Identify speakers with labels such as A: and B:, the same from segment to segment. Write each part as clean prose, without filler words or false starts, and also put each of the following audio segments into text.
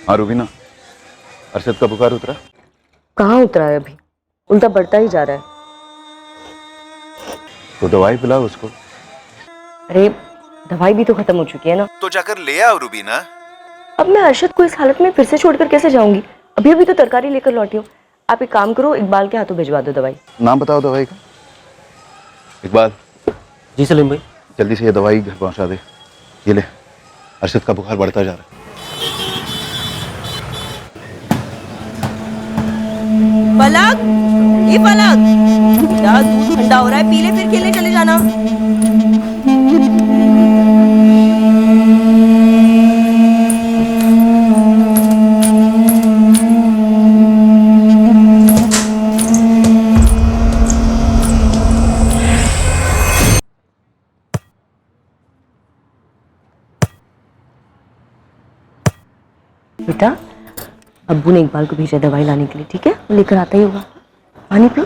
A: हाँ रूबीना, अरशद का बुखार उतरा?
B: कहाँ उतरा है अभी, उल्टा बढ़ता ही जा रहा है।
A: तो दवाई पिलाओ उसको।
B: अरे दवाई भी तो खत्म हो चुकी है ना।
A: तो जाकर ले आओ रूबीना।
B: अब मैं अरशद को इस हालत में फिर से छोड़कर कैसे जाऊंगी? अभी अभी तो तरकारी लेकर लौटी हूँ। आप एक काम करो, इकबाल के हाथों भिजवा दो दवाई।
A: नाम बताओ दवाई का। इकबाल।
C: जी सलीम भाई।
A: जल्दी से ये दवाई घर पहुंचा दे। ये ले, अरशद का बुखार बढ़ता जा रहा है।
B: पलक, ये पलक, बेटा दूध ठंडा हो रहा है, पी ले फिर खेलने चले जाना। बेटा, अब्बू ने इकबाल को भेजा दवाई लाने के लिए, ठीक है? लेकर आता ही होगा। पानी पी।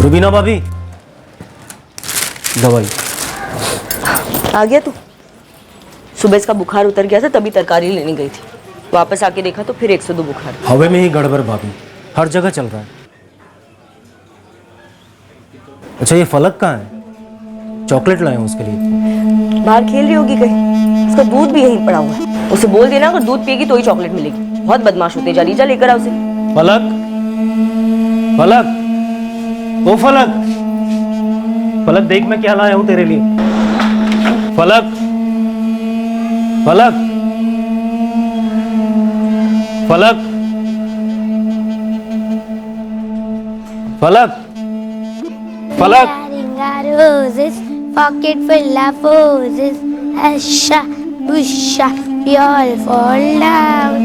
C: रुबीना भाभी, दवाई
B: आ गया तू? सुबह इसका बुखार उतर गया था, तभी तरकारी लेने गई थी। वापस आके देखा तो फिर 102 बुखार।
C: हवा में ही गड़बड़ भाभी, हर जगह चल रहा है। अच्छा ये फलक कहाँ है? चॉकलेट लाए हैं उसके लिए।
B: बाहर खेल रही होगी कहीं, उसका दूध भी यहीं पड़ा हुआ है। उसे बोल देना अगर दूध पिएगी तो ही चॉकलेट मिलेगी। बहुत बदमाश होते जा रही, जा लेकर आ उसे।
C: फलक, फलक, ओ फलक, फलक देख मैं क्या लाया हूं तेरे लिए। फलक, फलक, फलक, फलक, फलक।
D: Roses, pocket full of roses. Asha, busha, we all fall down.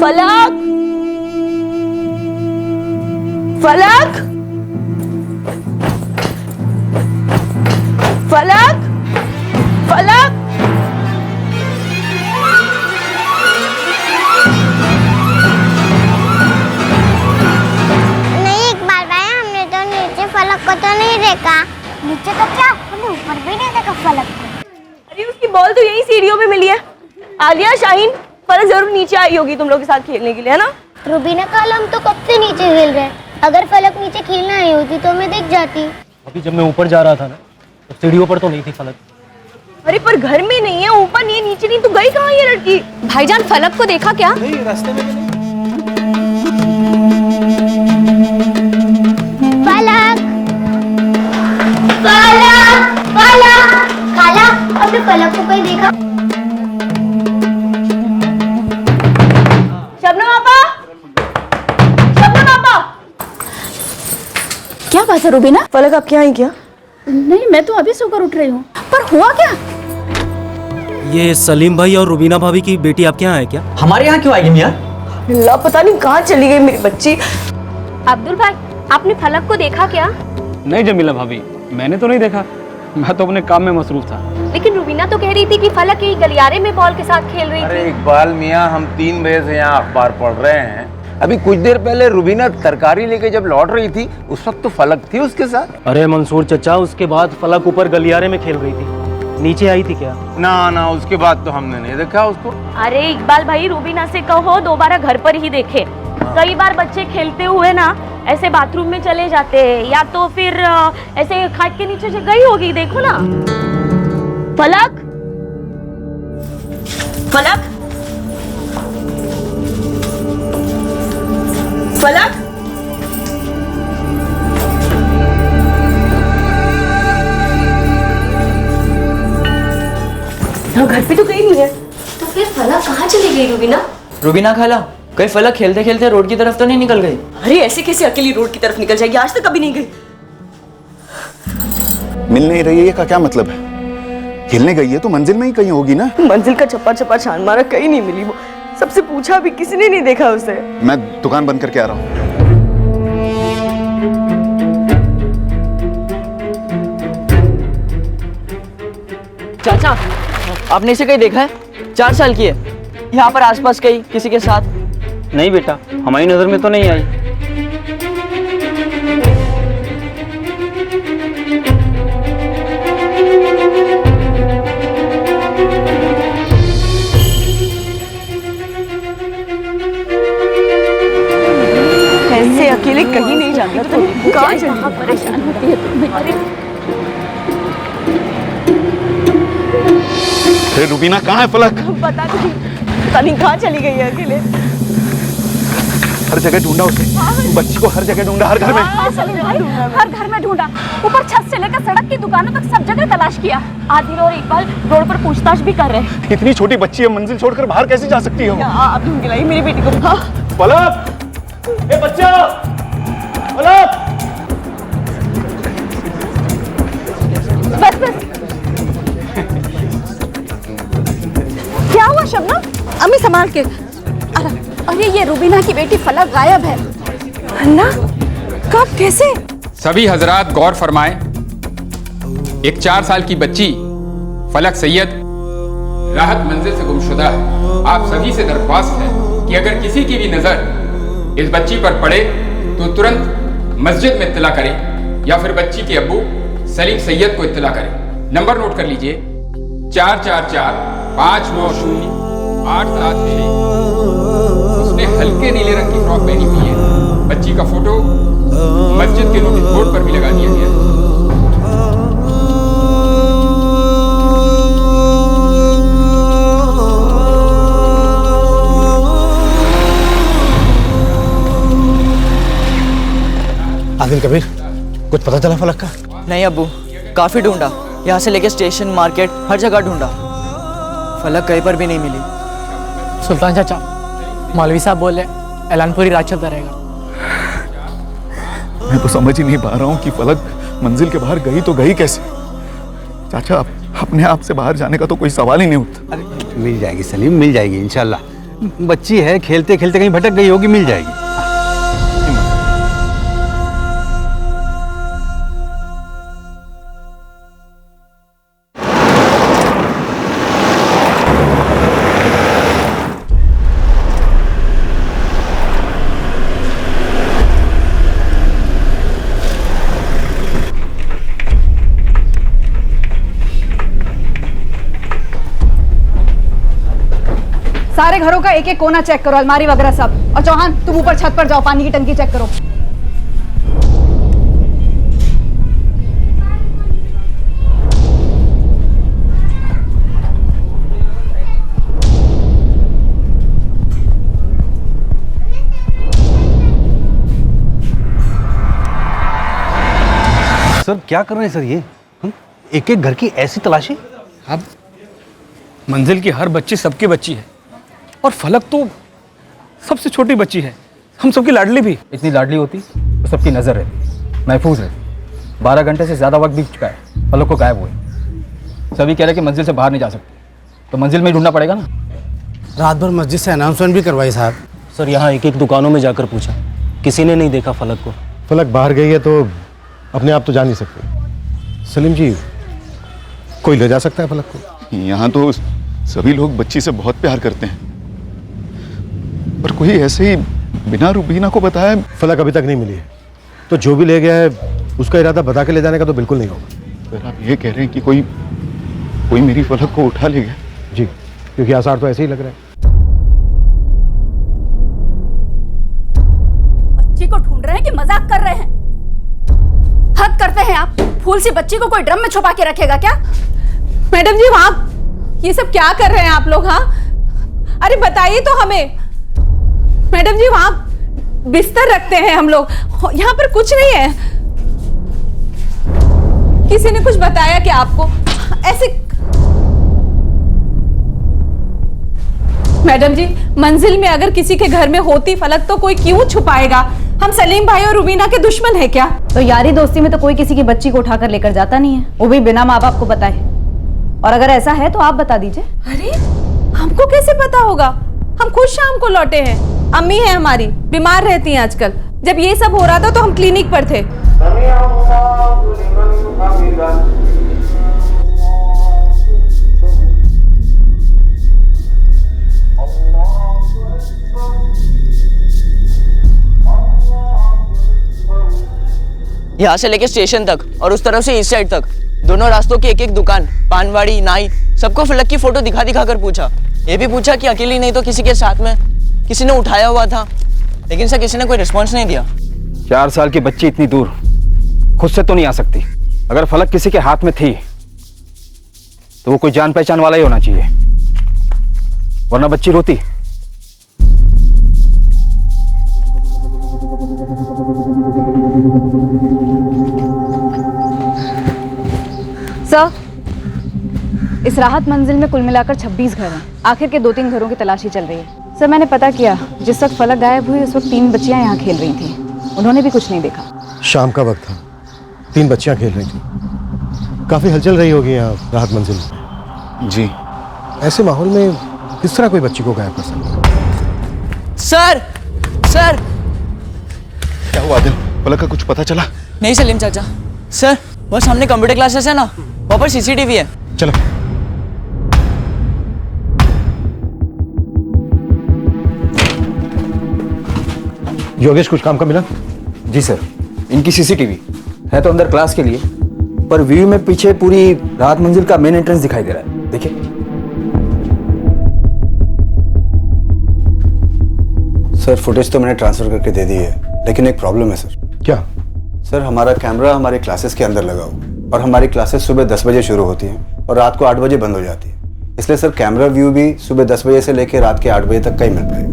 B: फलक, फलक, फलक, फलक।
D: नहीं इकबाल भाई, हमने तो नीचे फलक को तो नहीं देखा। नीचे तो क्या, हमने ऊपर भी नहीं देखा फलक को।
B: अरे उसकी बॉल तो यही सीढ़ियों पे मिली है। आलिया, शाहीन, फलक जरूर नीचे आई होगी तुम लोग के साथ खेलने के लिए, है ना?
D: रूबीना कल हम तो कब से नीचे खेल रहे हैं। अगर फलक नीचे खेलने आई होती तो मैं देख जाती।
C: अभी जब मैं ऊपर जा रहा था ना, तो सीढ़ियों पर तो नहीं थी फलक।
B: अरे पर घर में नहीं है, ऊपर नहीं है, नीचे नहीं, तो गई कहाँ ये लड़की?
E: भाईजान फलक को देखा क्या?
C: नहीं, रास्ते में नहीं।
D: फलक, फलक, फलक, खाला, हमने फलक को कहीं देखा?
B: शबनम आपा, शबनम आपा।
E: क्या बात है रुबीना?
B: फलक आप क्या आई क्या?
E: नहीं, मैं तो अभी सोकर उठ रही हूँ। पर हुआ क्या?
C: ये सलीम भाई और रुबीना भाभी की बेटी आपके यहाँ है क्या?
F: हमारे यहाँ क्यों आएगी मियाँ?
B: अल्लाह, पता नहीं कहाँ चली गई मेरी बच्ची।
E: अब्दुल भाई, आपने फलक को देखा क्या?
G: नहीं जमीला भाभी, मैंने तो नहीं देखा। मैं तो अपने काम में मसरूफ था।
E: लेकिन रुबीना तो कह रही थी कि फलक यही गलियारे में बॉल के साथ खेल रही
H: अरे
E: थी।
H: इकबाल मियाँ, हम 3 बजे से यहाँ अखबार पढ़ रहे हैं। अभी कुछ देर पहले रुबीना तरकारी लेके जब लौट रही थी, उस वक्त तो फलक थी उसके साथ।
C: अरे मंसूर चचा, उसके बाद फलक ऊपर गलियारे में खेल रही थी, नीचे आई थी क्या?
H: ना ना, उसके बाद तो हमने नहीं देखा उसको।
B: अरे इकबाल भाई, रुबीना से कहो दोबारा घर पर ही देखे। कई बार बच्चे खेलते हुए ना ऐसे बाथरूम में चले जाते हैं, या तो फिर ऐसे खाट के नीचे से गई होगी, देखो ना। फलक, फलक, फलक। घर पे तो कहीं नहीं है।
E: तो फिर फलक कहाँ चली गई रुबीना?
F: रुबीना खाला, कहीं फलक खेलते खेलते रोड की तरफ तो नहीं निकल गई?
B: अरे ऐसे कैसे अकेली रोड की तरफ निकल जाएगी? आज तक कभी नहीं गई।
A: मिल नहीं रही है का क्या मतलब है? खेलने गई है तो मंजिल में ही कहीं होगी ना।
I: मंजिल का छप्पा छप्पा छान मारा, कहीं नहीं मिली वो। सबसे पूछा भी, किसी ने नहीं देखा उसे।
A: मैं दुकान बंद करके आ रहा हूँ।
F: चाचा, आपने इसे कहीं देखा है? 4 साल की है, यहाँ पर आसपास कहीं किसी के साथ?
G: नहीं बेटा, हमारी नज़र में तो नहीं आई।
I: ऐसे अकेले कहीं नहीं जाना तो कहाँ चली?
B: परेशान होती है तुम।
A: अरे रुबीना कहाँ है फलक?
I: पता नहीं कहाँ चली गई है अकेले।
A: हर जगह ढूंढा उसे, बच्ची को हर जगह ढूंढा, हर घर में।
B: हर घर में ढूंढा, ऊपर छत से लेकर सड़क की दुकानों तक सब जगह तलाश किया। आदिल और इकबाल रोड पर पूछताछ भी कर रहे हैं।
A: इतनी छोटी बच्ची है, मंजिल छोड़कर बाहर कैसे जा सकती हो?
I: आप ढूंढ के लाई मेरी बेटी को।
A: फलक, ए बच्चा, फलक।
B: बस बस। क्या हुआ शबनम?
E: अम्मी संभाल के। अरे ये रुबीना की बेटी फलक गायब है।
I: अन्ना, कब, कैसे?
J: सभी हजरात गौर फरमाएं। एक 4 साल की बच्ची फलक सैयद राहत मंजिल से गुमशुदा है। आप सभी से दरख्वास्त है कि अगर किसी की भी नजर इस बच्ची पर पड़े तो तुरंत मस्जिद में इत्तला करें या फिर बच्ची के अब्बू सलीम सैयद को इत्तला करें। नंबर नोट कर लीजिए, 444-590-876। उसने हल्के नीले रंग की फ्रॉक पहनी हुई है। बच्ची का फोटो मस्जिद के नोटिस बोर्ड पर भी लगा दिया गया है।
C: आदिल कबीर, कुछ पता चला फलक का?
F: नहीं अब्बू, काफी ढूंढा, यहाँ से लेके स्टेशन, मार्केट, हर जगह ढूंढा, फलक कहीं पर भी नहीं मिली।
K: सुल्तान चाचा, मौलवी साहब बोले ऐलान पूरी रात चलता रहेगा।
A: मैं तो समझ ही नहीं पा रहा हूँ कि फलक मंजिल के बाहर गई तो गई कैसे। चाचा, अपने आप से बाहर जाने का तो कोई सवाल ही नहीं उठता।
H: अरे मिल जाएगी सलीम, मिल जाएगी इंशाल्लाह। बच्ची है, खेलते खेलते कहीं भटक गई होगी, मिल जाएगी।
E: सारे घरों का एक एक कोना चेक करो, अलमारी वगैरह सब। और चौहान, तुम ऊपर छत पर जाओ, पानी की टंकी चेक करो।
H: सर क्या कर रहे हैं सर ये? एक एक घर की ऐसी तलाशी?
G: अब मंजिल की हर बच्ची सबकी बच्ची है और फलक तो सबसे छोटी बच्ची है, हम सबकी लाडली भी।
C: इतनी लाडली होती तो सबकी नजर रहती, महफूज रहती। 12 घंटे से ज्यादा वक्त बीत चुका है, फलक को गायब हुए। सभी कह रहे कि मंजिल से बाहर नहीं जा सकते, तो मंजिल में ही ढूंढना पड़ेगा ना।
L: रात भर मस्जिद से अनाउंसमेंट भी करवाई साहब।
C: सर, यहाँ एक एक दुकानों में जाकर पूछा, किसी ने नहीं देखा फलक को।
L: फलक बाहर गई है तो अपने आप तो जा नहीं सकते। सलीम जी, कोई ले जा सकता है फलक को?
A: यहाँ तो सभी लोग बच्ची से बहुत प्यार करते हैं, पर कोई ऐसे ही बिना रुबीना को बताए।
L: फलक अभी तक नहीं मिली है, तो जो भी ले गया है उसका इरादा बता के ले जाने का तो बिल्कुल नहीं होगा।
A: सर, आप ये कह रहे हैं कि कोई मेरी फलक को उठा ले गया?
L: जी, क्योंकि आसार तो ऐसे ही लग रहा है।
E: बच्ची को ढूंढ रहे हैं कि मजाक कर रहे हैं? हद करते हैं आप। फूल सी बच्ची को कोई ड्रम में छुपा के रखेगा क्या?
I: मैडम जी, वहाँ ये सब क्या कर रहे हैं आप लोग? हाँ, अरे बताइए तो हमें। मैडम जी, वहाँ बिस्तर रखते हैं हम लोग, यहाँ पर कुछ नहीं है। किसी ने कुछ बताया क्या आपको? ऐसे मैडम जी, मंजिल में अगर किसी के घर में होती फलक तो कोई क्यों छुपाएगा? हम सलीम भाई और रुबीना के दुश्मन है क्या?
E: तो यारी दोस्ती में तो कोई किसी की बच्ची को उठाकर लेकर जाता नहीं है, वो भी बिना माँ बाप को बताए। और अगर ऐसा है तो आप बता दीजिए।
I: अरे हमको कैसे पता होगा? हम खुद शाम को लौटे हैं। अम्मी है हमारी, बीमार रहती हैं आजकल। जब ये सब हो रहा था तो हम क्लिनिक पर थे।
F: यहाँ से लेके स्टेशन तक और उस तरफ से इस साइड तक दोनों रास्तों की एक एक दुकान, पानवाड़ी, नाई, सबको फलक की फोटो दिखा दिखा कर पूछा। ये भी पूछा कि अकेली नहीं तो किसी के साथ में किसी ने उठाया हुआ था, लेकिन सर किसी ने कोई रिस्पॉन्स नहीं दिया।
C: 4 साल की बच्ची इतनी दूर खुद से तो नहीं आ सकती। अगर फलक किसी के हाथ में थी तो वो कोई जान पहचान वाला ही होना चाहिए, वरना बच्ची रोती।
E: सर, इस राहत मंजिल में कुल मिलाकर 26 घर हैं। आखिर के 2-3 घरों की तलाशी चल रही है। सर, मैंने पता किया, जिस वक्त फलक गायब हुई उस वक्त 3 बच्चियां यहाँ खेल रही थी। उन्होंने भी कुछ नहीं देखा।
L: शाम का वक्त था, 3 बच्चियां खेल रही थी। काफी हलचल रही होगी यहाँ राहत मंजिल में।
A: जी।
L: ऐसे माहौल में किस तरह कोई बच्ची को गायब कर सकता है?
F: सर सर
A: क्या हुआ आदिल? फलक का कुछ पता चला?
F: नहीं सलीम चाचा। सर वो सामने कंप्यूटर क्लासेस है ना, वहाँ पर सीसीटीवी है।
L: चलो। योगेश, कुछ काम का मिला?
C: जी सर, इनकी सीसीटीवी है तो अंदर क्लास के लिए, पर व्यू में पीछे पूरी राहत मंजिल का मेन एंट्रेंस दिखाई दे रहा है। देखिए।
M: सर फुटेज तो मैंने ट्रांसफर करके दे दी है, लेकिन एक प्रॉब्लम है सर।
L: क्या?
M: सर हमारा कैमरा हमारे क्लासेस के अंदर लगा हुआ और हमारी क्लासेस सुबह 10 बजे शुरू होती हैं और रात को 8 बजे बंद हो जाती है। इसलिए सर कैमरा व्यू भी सुबह 10 बजे से लेकर रात के 8 बजे तक का ही मिल पाएगा।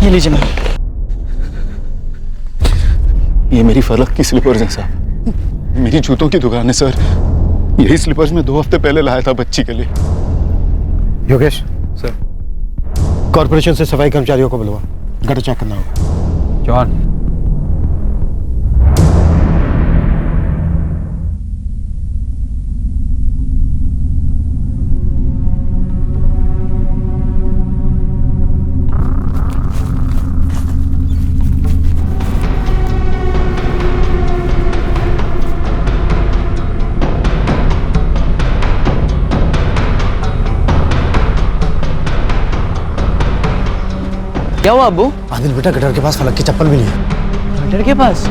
F: ये लीजिए मैम।
A: ये मेरी फलक की स्लीपर्स हैं साहब। मेरी जूतों की दुकान है सर। यही स्लीपर्स मैं 2 हफ्ते पहले लाया था बच्ची के लिए।
L: योगेश
C: सर,
L: कॉर्पोरेशन से सफाई कर्मचारियों को बुलवा, गटर चेक करना होगा।
C: जॉन।
F: क्या हुआ अब्बू?
L: आदिल बेटा, गटर के पास फलक की चप्पल मिली है।
F: गटर के पास?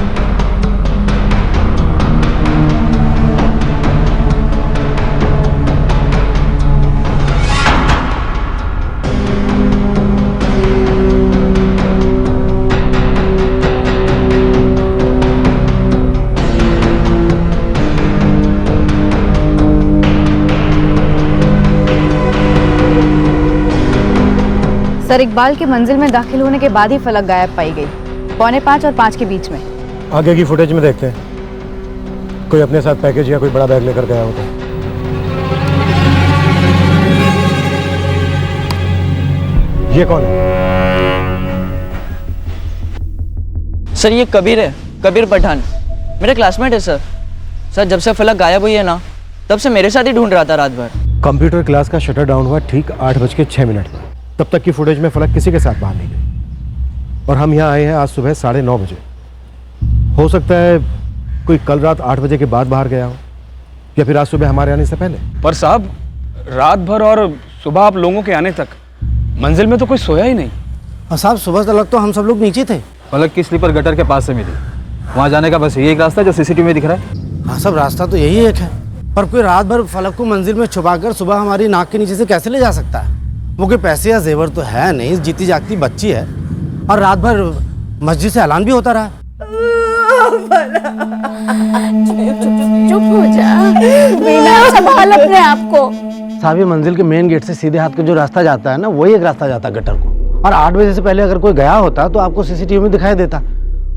E: सर, इकबाल की मंजिल में दाखिल होने के बाद ही फलक गायब पाई गई, 4:45 और 5 के बीच में।
L: आगे की फुटेज में देखते हैं, कोई अपने साथ पैकेज या कोई बड़ा बैग लेकर गया होता। ये कौन है?
F: सर ये कबीर है, कबीर पठान, मेरा क्लासमेट है सर। सर जब से फलक गायब हुई है ना, तब से मेरे साथ ही ढूंढ रहा था रात भर।
L: कंप्यूटर क्लास का शटर डाउन हुआ ठीक 8:06 पर। तब तक की फुटेज में फलक किसी के साथ बाहर नहीं गई और हम यहाँ आए हैं आज सुबह 9:30 बजे। हो सकता है कोई कल रात 8 बजे के बाद बाहर गया हो या फिर आज सुबह हमारे आने से पहले।
G: पर साहब रात भर और सुबह आप लोगों के आने तक मंजिल में तो कोई सोया ही नहीं।
N: हाँ साहब, सुबह तक तो हम सब लोग नीचे थे।
C: फलक की स्लीपर गटर के पास से मिली, वहाँ जाने का बस यही एक रास्ता जो सीसीटीवी में दिख रहा है।
N: हाँ सब, रास्ता तो यही एक है, पर कोई रात भर फलक को मंजिल में छुपाकर सुबह हमारी नाक के नीचे से कैसे ले जा सकता है? वो कोई पैसे या जेवर तो है नहीं, जीती जागती बच्ची है और रात भर मस्जिद से ऐलान भी होता रहा।
B: चुप हो जा वीना, संभाल अपने आप को।
N: साहब ये मंजिल के मेन गेट से सीधे हाथ का जो रास्ता जाता है ना, वही एक रास्ता जाता है गटर को। और 8 बजे से पहले अगर कोई गया होता तो आपको सीसीटीवी में दिखाई देता।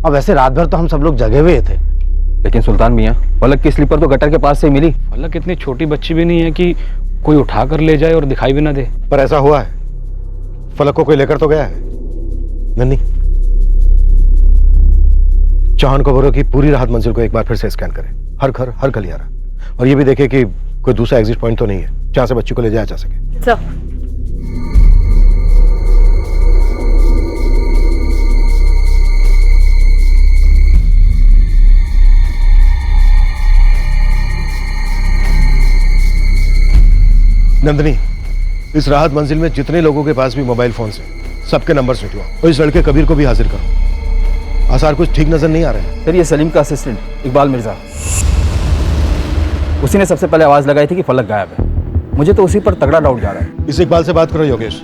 N: और वैसे रात भर तो हम सब लोग जगे हुए थे।
C: लेकिन सुल्तान मियाँ, फलक की स्लीपर तो गटर के पास से ही मिली।
G: फलक इतनी छोटी बच्ची भी नहीं है कि कोई उठा कर ले जाए और दिखाई भी ना दे।
L: पर ऐसा हुआ है, फलक को कोई लेकर तो गया है। नन्नी, चौहान को बोलो कि पूरी राहत मंजिल को एक बार फिर से स्कैन करें, हर घर हर गलियारा, और ये भी देखे कि कोई दूसरा एग्जिट पॉइंट तो नहीं है जहां से बच्ची को ले जाया जा सके।
E: सर
L: नंदनी, इस राहत मंजिल में जितने लोगों के पास भी मोबाइल फोन हैं, सबके नंबर निकलवाओ और इस लड़के कबीर को भी हाजिर करो। आसार कुछ ठीक नजर नहीं आ रहे हैं।
C: सर, ये सलीम का असिस्टेंट इकबाल मिर्जा, उसी ने सबसे पहले आवाज लगाई थी कि फलक गायब है। मुझे तो उसी पर तगड़ा डाउट जा रहा है।
L: इस इकबाल से बात करो योगेश।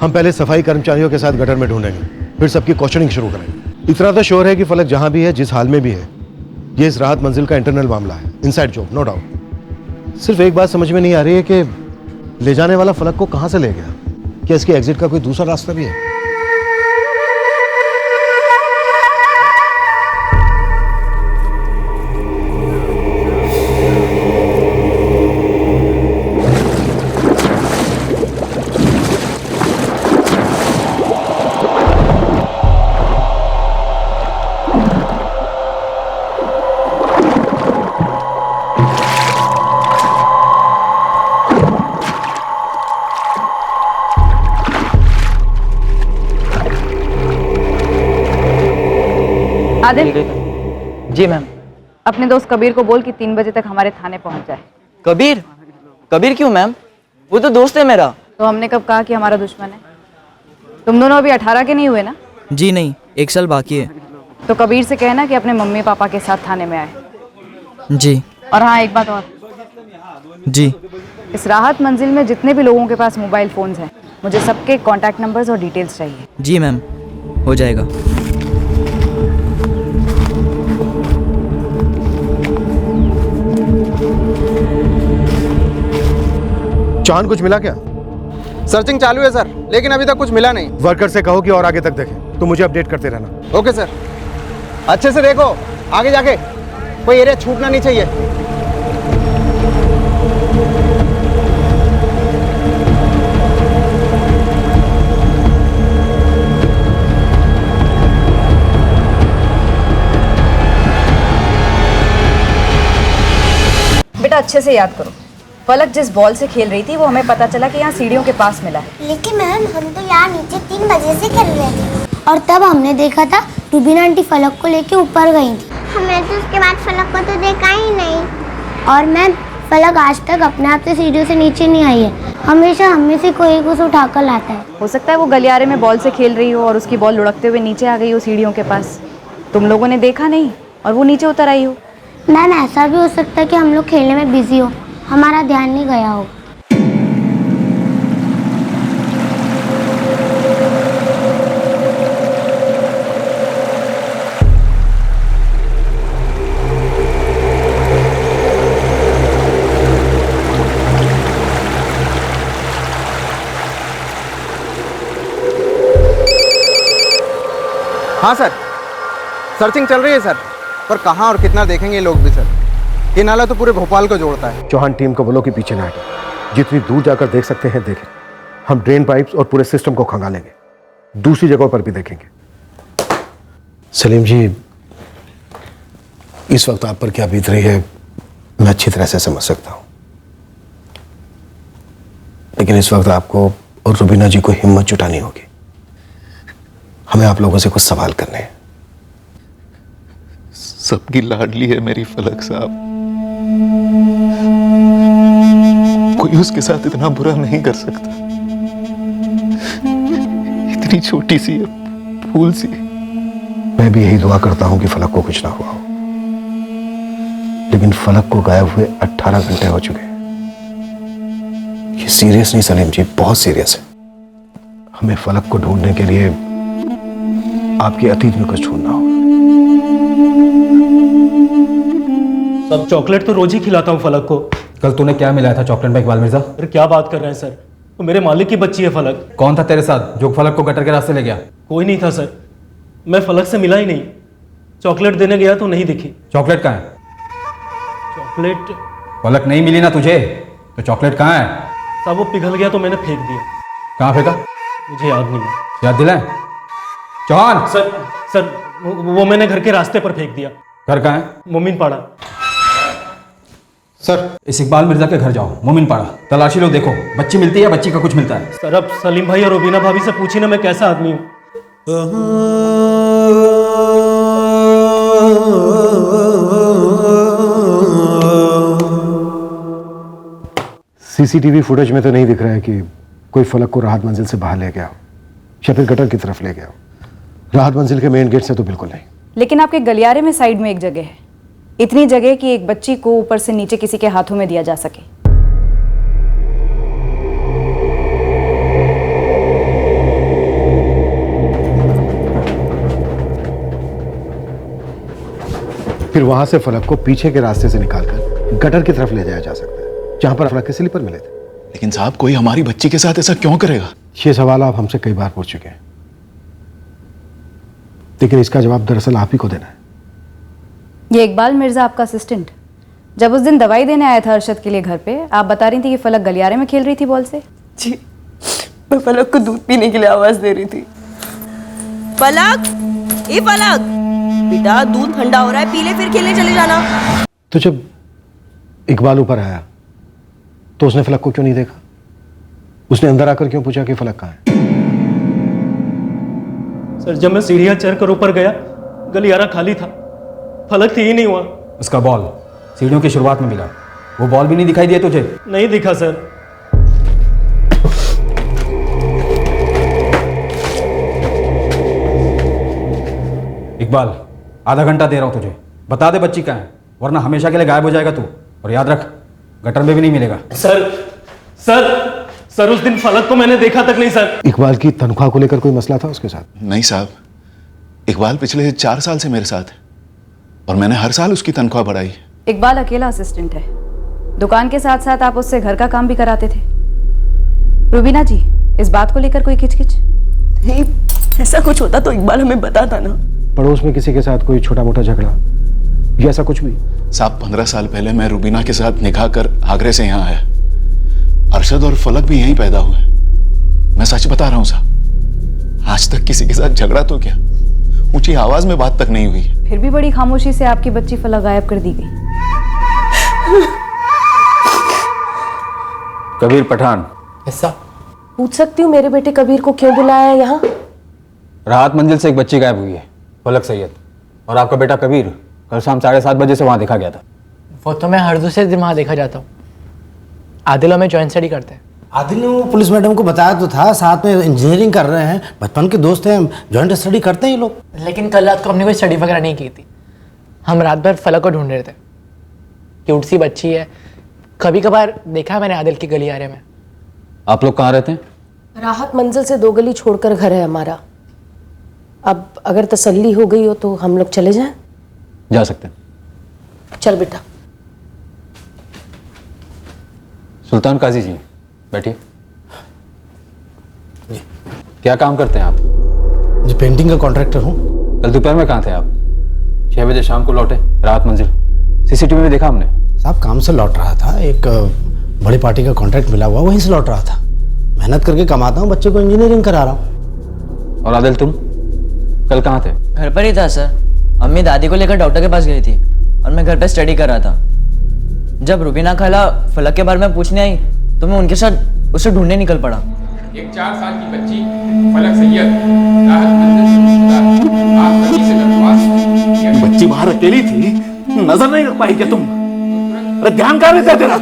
L: हम पहले सफाई कर्मचारियों के साथ गटर में ढूंढेंगे, फिर सबकी क्वेश्चनिंग शुरू करेंगे। इतना तो श्योर है कि फलक जहां भी है, जिस हाल में भी है, ये इस राहत मंजिल का इंटरनल मामला है, इनसाइड जॉब, नो डाउट। सिर्फ एक बात समझ में नहीं आ रही है कि ले जाने वाला फलक को कहां से ले गया। क्या इसके एग्जिट का कोई दूसरा रास्ता भी है?
E: आदिल,
F: जी मैम।
E: अपने दोस्त कबीर को बोल कि 3 बजे तक हमारे थाने पहुंच जाए।
F: कबीर? कबीर क्यों मैम? वो तो दोस्त है मेरा।
E: तो हमने कब कहा कि हमारा दुश्मन है? तुम दोनों अभी 18 के नहीं हुए ना?
F: जी नहीं, 1 साल बाकी है।
E: तो कबीर से कहना कि अपने मम्मी पापा के साथ थाने में आए।
F: जी।
E: और हाँ, एक बात और।
F: जी।
E: इस राहत मंजिल में जितने भी लोगों के पास मोबाइल फोन्स हैं, मुझे सबके कॉन्टैक्ट नंबर्स और डिटेल्स चाहिए।
F: जी मैम, हो जाएगा।
L: चौहान, कुछ मिला क्या?
O: सर्चिंग चालू है सर, लेकिन अभी तक कुछ मिला नहीं।
L: वर्कर से कहो कि और आगे तक देखें, तो मुझे अपडेट करते रहना।
O: Okay sir. अच्छे से देखो, आगे जाके कोई एरिया छूटना नहीं चाहिए।
E: बेटा अच्छे से याद करो, फलक जिस बॉल से खेल रही थी वो हमें पता चला कि यहाँ सीढ़ियों के पास मिला है।
D: लेकिन मैम हम तो यहाँ नीचे 3 बजे से खेल रहे थे और तब हमने देखा था रूबीना आंटी फलक को लेके ऊपर गई थी। हमने तो उसके बाद फलक को तो देखा ही नहीं। और मैम फलक आज तक अपने आप से सीढ़ियों से नीचे नहीं आई है, हमेशा हमें से कोई कुछ उठा कर लाता है।
E: हो सकता है वो गलियारे में बॉल से खेल रही हो और उसकी बॉल लुढ़कते हुए नीचे आ गई हो सीढ़ियों के पास, तुम लोगों ने देखा नहीं और वो नीचे उतर आई हो।
D: मैम ऐसा भी हो सकता है कि हम लोग खेलने में बिजी हो, हमारा ध्यान नहीं गया हो।
O: हाँ सर, सर्चिंग चल रही है सर, पर कहाँ और कितना देखेंगे लोग भी सर। ये नाला तो पूरे भोपाल को जोड़ता है।
L: चौहान, टीम को बोलो कि पीछे ना हटे, जितनी दूर जाकर देख सकते हैं देखें। हम ड्रेन पाइप्स और पूरे सिस्टम को खंगालेंगे, दूसरी जगहों पर भी देखेंगे। सलीम जी, इस वक्त आप पर क्या बीत रही है मैं अच्छी तरह से समझ सकता हूं, लेकिन इस वक्त आपको और रुबीना जी को हिम्मत जुटानी होगी। हमें आप लोगों से कुछ सवाल करने हैं।
A: सबकी लाडली है मेरी फलक साहब, कोई उसके साथ इतना बुरा नहीं कर सकता। इतनी छोटी सी फूल सी।
L: मैं भी यही दुआ करता हूं कि फलक को कुछ ना हुआ हो, लेकिन फलक को गायब हुए 18 घंटे हो चुके हैं।
M: ये सीरियस नहीं सलीम जी, बहुत सीरियस है। हमें फलक को ढूंढने के लिए आपके अतीत में कुछ ढूंढना हो।
P: सब चॉकलेट तो रोज ही खिलाता हूँ फलक को।
C: कल तूने क्या मिलाया था चॉकलेट में इकबाल मिर्जा?
P: अरे क्या बात कर रहे हैं सर, तो मेरे मालिक की बच्ची है फलक।
C: कौन था तेरे साथ जो फलक को गटर के रास्ते ले गया?
P: कोई नहीं था सर, मैं फलक से मिला ही नहीं। चॉकलेट देने गया तो नहीं दिखी।
C: चॉकलेट कहाँ है?
P: चॉकलेट
C: फलक नहीं मिली ना तुझे, तो चॉकलेट कहाँ है?
P: साहब वो पिघल गया तो मैंने फेंक दिया।
C: कहाँ फेंका?
P: मुझे याद नहीं है।
C: याद दिलाए चौहान।
P: सर वो मैंने घर के रास्ते पर फेंक दिया।
C: घर कहाँ है?
P: मोमिन पाड़ा।
C: सर इस इकबाल मिर्जा के घर जाओ, मोमिन पाड़ा, तलाशी लो, देखो बच्ची मिलती है, बच्ची का कुछ मिलता है।
P: सर अब सलीम भाई और रुबीना भाभी से पूछी ना मैं कैसा आदमी हूँ।
L: सीसीटीवी फुटेज में तो नहीं दिख रहा है कि कोई फलक को राहत मंजिल से बाहर ले गया हो या फिर गटर की तरफ ले गया हो। राहत मंजिल के मेन गेट से तो बिल्कुल नहीं।
E: लेकिन आपके गलियारे में साइड में एक जगह है, इतनी जगह कि एक बच्ची को ऊपर से नीचे किसी के हाथों में दिया जा सके।
L: फिर वहां से फलक को पीछे के रास्ते से निकालकर गटर की तरफ ले जाया जा सकता है, जहां पर फलक के स्लीपर मिले थे।
A: लेकिन साहब कोई हमारी बच्ची के साथ ऐसा क्यों करेगा?
L: ये सवाल आप हमसे कई बार पूछ चुके हैं, लेकिन इसका जवाब दरअसल आप ही को देना है।
E: ये इकबाल मिर्जा आपका असिस्टेंट जब उस दिन दवाई देने आया था अरशद के लिए घर पे, आप बता रही थी कि फलक गलियारे में खेल रही थी बॉल से।
F: जी मैं फलक को दूध पीने के लिए आवाज दे रही थी। फलक, ए फलक, बेटा दूध ठंडा हो रहा है, पी ले फिर खेलने चले जाना।
L: तो जब इकबाल ऊपर आया तो उसने फलक को क्यों नहीं देखा? उसने अंदर आकर क्यों पूछा कि फलक कहाँ है?
P: सर जब मैं सीढ़ियां चढ़ कर ऊपर गया गलियारा खाली था, फलक थी ही नहीं हुआ।
C: उसका बॉल सीढ़ियों की शुरुआत में मिला, वो बॉल भी नहीं दिखाई दिया तुझे?
P: नहीं दिखा सर।
C: इकबाल आधा घंटा दे रहा हूं तुझे, बता दे बच्ची कहाँ है, वरना हमेशा के लिए गायब हो जाएगा तू। और याद रख गटर में भी नहीं मिलेगा।
P: सर उस दिन फलक को मैंने देखा तक नहीं सर।
L: इकबाल की तनख्वाह को लेकर कोई मसला था उसके साथ?
A: नहीं साहब, इकबाल पिछले 4 साल से मेरे साथ है और मैंने हर साल उसकी तनख्वाह बढ़ाई।
E: इकबाल अकेला असिस्टेंट है, दुकान के साथ साथ आप उससे घर का काम भी कराते थे। रुबीना जी, इस बात को लेकर कोई खिचखिच?
F: नहीं, ऐसा कुछ होता तो इकबाल हमें बताता ना।
L: पड़ोस में किसी के साथ कोई छोटा मोटा झगड़ा या ऐसा कुछ भी?
A: साहब 15 साल पहले मैं रुबीना के साथ निकाह कर आगरे से यहाँ आया। अरशद और फलक भी यहीं पैदा हुए। मैं सच बता रहा हूँ साहब, आज तक किसी के साथ झगड़ा तो क्या, ऊंची आवाज में बात तक नहीं हुई।
E: फिर भी बड़ी खामोशी से आपकी बच्ची फलक गायब कर दी गई।
C: कबीर पठान,
Q: ऐसा पूछ सकती हूँ मेरे बेटे कबीर को क्यों बुलाया है यहाँ?
C: राहत मंजिल से एक बच्ची गायब हुई है, फलक सैयद, और आपका बेटा कबीर कल शाम 7:30 बजे से वहां देखा गया था।
K: वो तो मैं हर दूसरे दिन वहाँ देखा जाता हूँ। आदिल और मैं जॉइंट स्टडी करते हैं।
N: आदिल ने वो पुलिस मैडम को बताया तो था, साथ में इंजीनियरिंग कर रहे हैं, बचपन के दोस्त हैं, जॉइंट स्टडी करते हैं ये लोग।
K: लेकिन कल रात को हमने कोई स्टडी वगैरह नहीं की थी, हम रात भर फलक को ढूंढ रहे थे। क्यूट सी बच्ची है, कभी कभार देखा है मैंने आदिल की गलियारे में।
C: आप लोग कहाँ रहते हैं?
Q: राहत मंजिल से 2 गली छोड़कर घर है हमारा। अब अगर तसल्ली हो गई हो तो हम लोग चले जाएं?
C: जा सकते हैं।
Q: चल बेटा।
C: सुल्तान काजी जी बैठिए। क्या काम करते हैं आप?
N: जी पेंटिंग का कॉन्ट्रैक्टर हूँ।
C: कल दोपहर में कहाँ थे आप? 6 बजे शाम को लौटे राहत मंजिल, सीसीटीवी में देखा हमने।
N: साहब काम से लौट रहा था, एक बड़ी पार्टी का कॉन्ट्रैक्ट मिला हुआ, वहीं से लौट रहा था। मेहनत करके कमाता हूँ, बच्चे को इंजीनियरिंग करा रहा हूँ।
C: और आदिल तुम कल कहाँ थे?
F: घर पर ही था सर, अम्मी दादी को लेकर डॉक्टर के पास गई थी और मैं घर पे स्टडी कर रहा था। जब रुबीना खाला फलक के बारे में पूछने आई तो मैं उनके साथ उसे ढूंढने निकल पड़ा।
J: एक 4 साल की बच्ची फलक सैयद राहत मंजिल से गुमशुदा, आप सभी से दरख्वास्त है।
A: बच्ची बाहर अकेली थी, नजर नहीं रख पाई क्या तुम? अरे ध्यान कहाँ रहता है तेरा?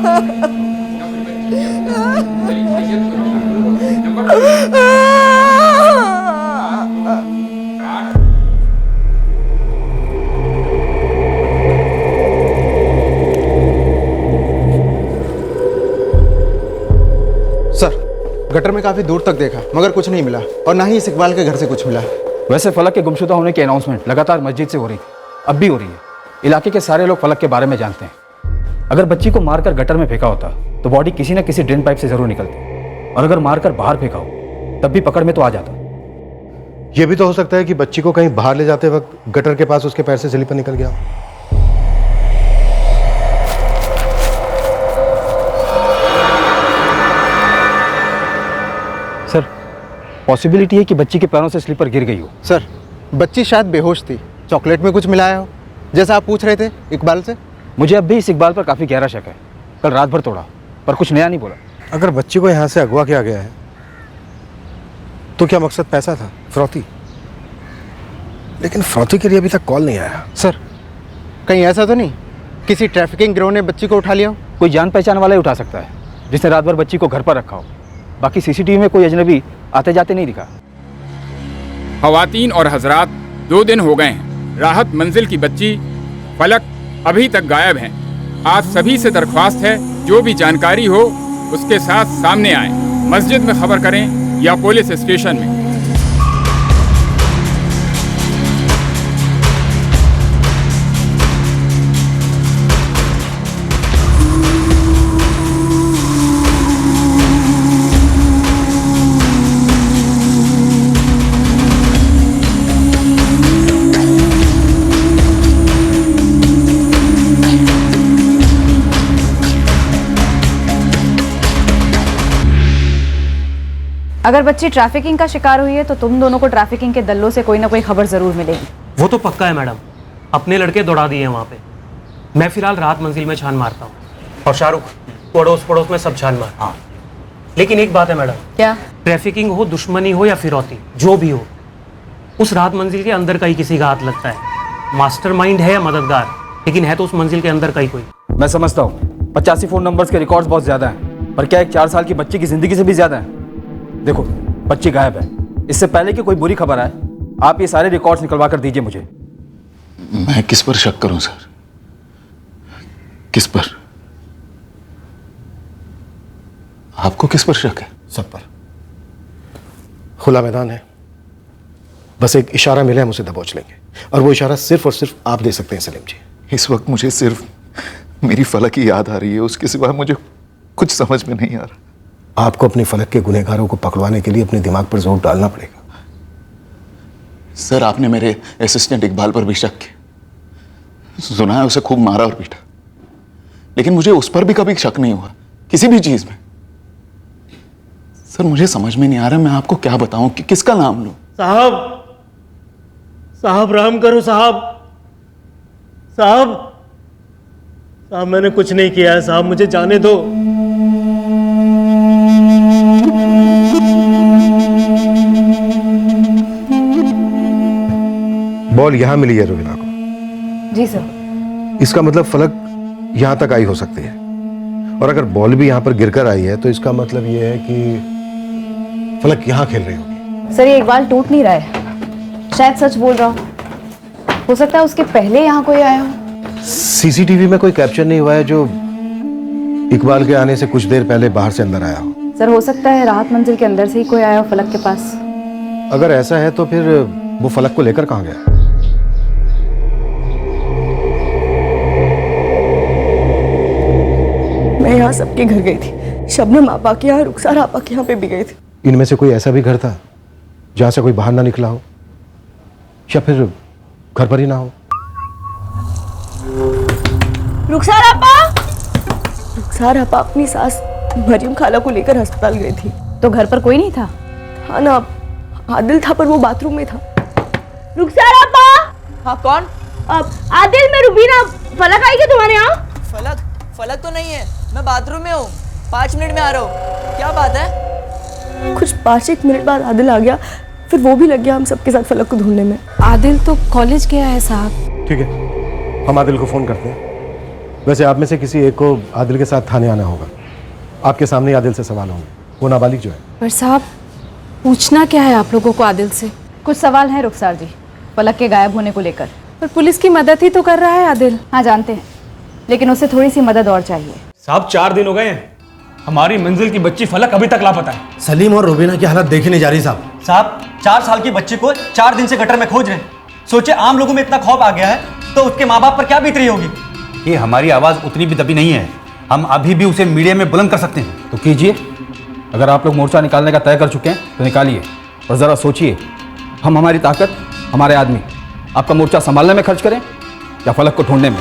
O: गटर में काफी दूर तक देखा मगर कुछ नहीं मिला, और ना ही इस इकबाल के घर से कुछ मिला।
C: वैसे फलक के गुमशुदा होने की अनाउंसमेंट लगातार मस्जिद से हो रही थी, अब भी हो रही है। इलाके के सारे लोग फलक के बारे में जानते हैं। अगर बच्ची को मारकर गटर में फेंका होता तो बॉडी किसी न किसी ड्रेन पाइप से जरूर निकलती, और अगर मारकर बाहर फेंका हो तब भी पकड़ में तो आ जाता।
L: यह भी तो हो सकता है कि बच्ची को कहीं बाहर ले जाते वक्त गटर के पास उसके पैर से स्लीपर निकल गया।
C: सर, पॉसिबिलिटी है कि बच्ची के पैरों से स्लीपर गिर गई हो।
O: सर, बच्ची शायद बेहोश थी, चॉकलेट में कुछ मिलाया हो, जैसा आप पूछ रहे थे इकबाल से।
C: मुझे अब भी इस इकबाल पर काफी गहरा शक है। कल रात भर तोड़ा पर कुछ नया नहीं बोला।
L: अगर बच्ची को यहाँ से अगवा किया गया है तो क्या मकसद पैसा था, फिरौती? लेकिन फिरौती के लिए अभी तक कॉल नहीं आया।
O: सर, कहीं ऐसा तो नहीं किसी ट्रैफिकिंग गिरोह ने बच्ची को उठा लिया हो?
C: कोई जान पहचान वाला ही उठा सकता है, जिसने रात भर बच्ची को घर पर रखा हो। बाकी सीसीटीवी में कोई अजनबी आते जाते नहीं दिखा।
J: खवातीन और हजरात, 2 दिन हो गए हैं राहत मंजिल की बच्ची फलक अभी तक गायब है। आज सभी से दरख्वास्त है, जो भी जानकारी हो उसके साथ सामने आए। मस्जिद में खबर करें या पुलिस स्टेशन में।
E: अगर बच्ची ट्रैफिकिंग का शिकार हुई है तो तुम दोनों को ट्रैफिकिंग के दल्लों से कोई ना कोई खबर जरूर मिलेगी।
P: वो तो पक्का है मैडम, अपने लड़के दौड़ा दिए हैं वहाँ पे। मैं फिलहाल राहत मंजिल में छान मारता हूँ, और शाहरुख तू अड़ोस पड़ोस में सब छान मार। हाँ, लेकिन एक बात है मैडम।
E: क्या?
P: ट्रैफिकिंग हो, दुश्मनी हो या फिरौती, जो भी हो, उस राहत मंजिल के अंदर का ही किसी का हाथ लगता है। मास्टरमाइंड है या मददगार, लेकिन है तो उस मंजिल के अंदर का ही कोई।
C: मैं समझता हूँ 85 फोन नंबर्स के रिकॉर्ड्स बहुत ज्यादा हैं, पर क्या एक 4 साल की बच्ची की जिंदगी से भी ज्यादा है? देखो, बच्ची गायब है। इससे पहले कि कोई बुरी खबर आए, आप ये सारे रिकॉर्ड्स निकलवा कर दीजिए मुझे।
A: मैं किस पर शक करूं सर? किस पर? आपको किस पर शक है?
L: सब पर। खुला मैदान है, बस एक इशारा मिले हम उसे दबोच लेंगे, और वो इशारा सिर्फ और सिर्फ आप दे सकते हैं सलीम जी।
A: इस वक्त मुझे सिर्फ मेरी फलक की याद आ रही है, उसके सिवा मुझे कुछ समझ में नहीं आ रहा।
L: आपको अपनी फलक के गुनहगारों को पकड़वाने के लिए अपने दिमाग पर जोर डालना पड़ेगा।
A: सर, आपने मेरे असिस्टेंट इकबाल पर भी शक किया। सुना है उसे खूब मारा और पीटा, लेकिन मुझे उस पर भी कभी शक नहीं हुआ, किसी भी चीज में। सर, मुझे समझ में नहीं आ रहा मैं आपको क्या बताऊं कि किसका नाम लूं।
P: साहब राम करो साहब। साहब मैंने कुछ नहीं किया है साहब, मुझे जाने दो।
L: बॉल यहां मिली है रुबीना को।
E: जी सर।
L: इसका मतलब फलक यहां तक आई हो सकती है, और अगर बॉल भी यहां पर गिरकर आई है तो इसका मतलब यह है कि फलक यहां खेल रही होगी।
E: सर, ये इकबाल टूट नहीं रहा है, शायद सच बोल रहा हो सकता है उसके पहले यहाँ कोई आया हो।
L: सीसीटीवी में कोई कैप्चर नहीं हुआ है जो इकबाल के आने से कुछ देर पहले बाहर से अंदर आया हो।
E: सर, हो सकता है राहत मंजिल के अंदर से ही कोई आया हो फलक के पास।
L: अगर ऐसा है तो फिर वो फलक को लेकर कहां गया?
R: मैं यहाँ सबके घर गई थी, शबनम आपा के यहाँ, रुखसार आपा के यहाँ पे भी गई थी।
L: इनमें से कोई ऐसा भी घर था जहां से कोई बाहर ना निकला हो, या फिर घर पर ही ना हो?
R: रुखसार आपा अपनी सास मरियम खाला को लेकर अस्पताल गई थी।
E: तो घर पर कोई नहीं था?
R: हाँ ना, आदिल था पर वो बाथरूम में था।
B: रुखसार आपा।
F: हाँ, कौन?
B: आदिल, मैं रुबीना। फलक आई क्या तुम्हारे यहाँ?
F: फलक तो नहीं है, मैं बाथरूम में हूँ, 5 मिनट में आ रहा हूँ। क्या बात है?
R: कुछ 5-1 मिनट बाद आदिल आ गया, फिर वो भी लग गया हम सबके साथ फलक को ढूंढने में।
E: आदिल तो कॉलेज गया है साहब।
L: ठीक है, हम आदिल को फोन करते हैं। वैसे आप में से किसी एक को आदिल के साथ थाने आना होगा। आपके सामने ही आदिल से सवाल होंगे, वो नाबालिग जो है।
E: पर साहब, पूछना क्या है आप लोगों को आदिल से? कुछ सवाल हैं रुखसार जी, फलक के गायब होने को लेकर। पर पुलिस की मदद ही तो कर रहा है आदिल। हाँ जानते हैं, लेकिन उससे थोड़ी सी मदद और चाहिए।
G: साहब 4 दिन हो गए हैं, हमारी मंजिल की बच्ची फलक अभी तक लापता है।
N: सलीम और रुबीना की हालत देखी नहीं जा रही साहब।
S: साहब 4 साल की बच्ची को 4 दिन से गटर में खोज रहे हैं। सोचे आम लोगों में इतना खौफ आ गया है तो उसके माँ बाप पर क्या बीत रही होगी।
C: ये हमारी आवाज़ उतनी भी दबी नहीं है, हम अभी भी उसे मीडिया में बुलंद कर सकते हैं। तो कीजिए, अगर आप लोग मोर्चा निकालने का तय कर चुके हैं तो निकालिए, और ज़रा सोचिए, हम हमारी ताकत, हमारे आदमी आपका मोर्चा संभालने में खर्च करें या फलक को ढूंढने में।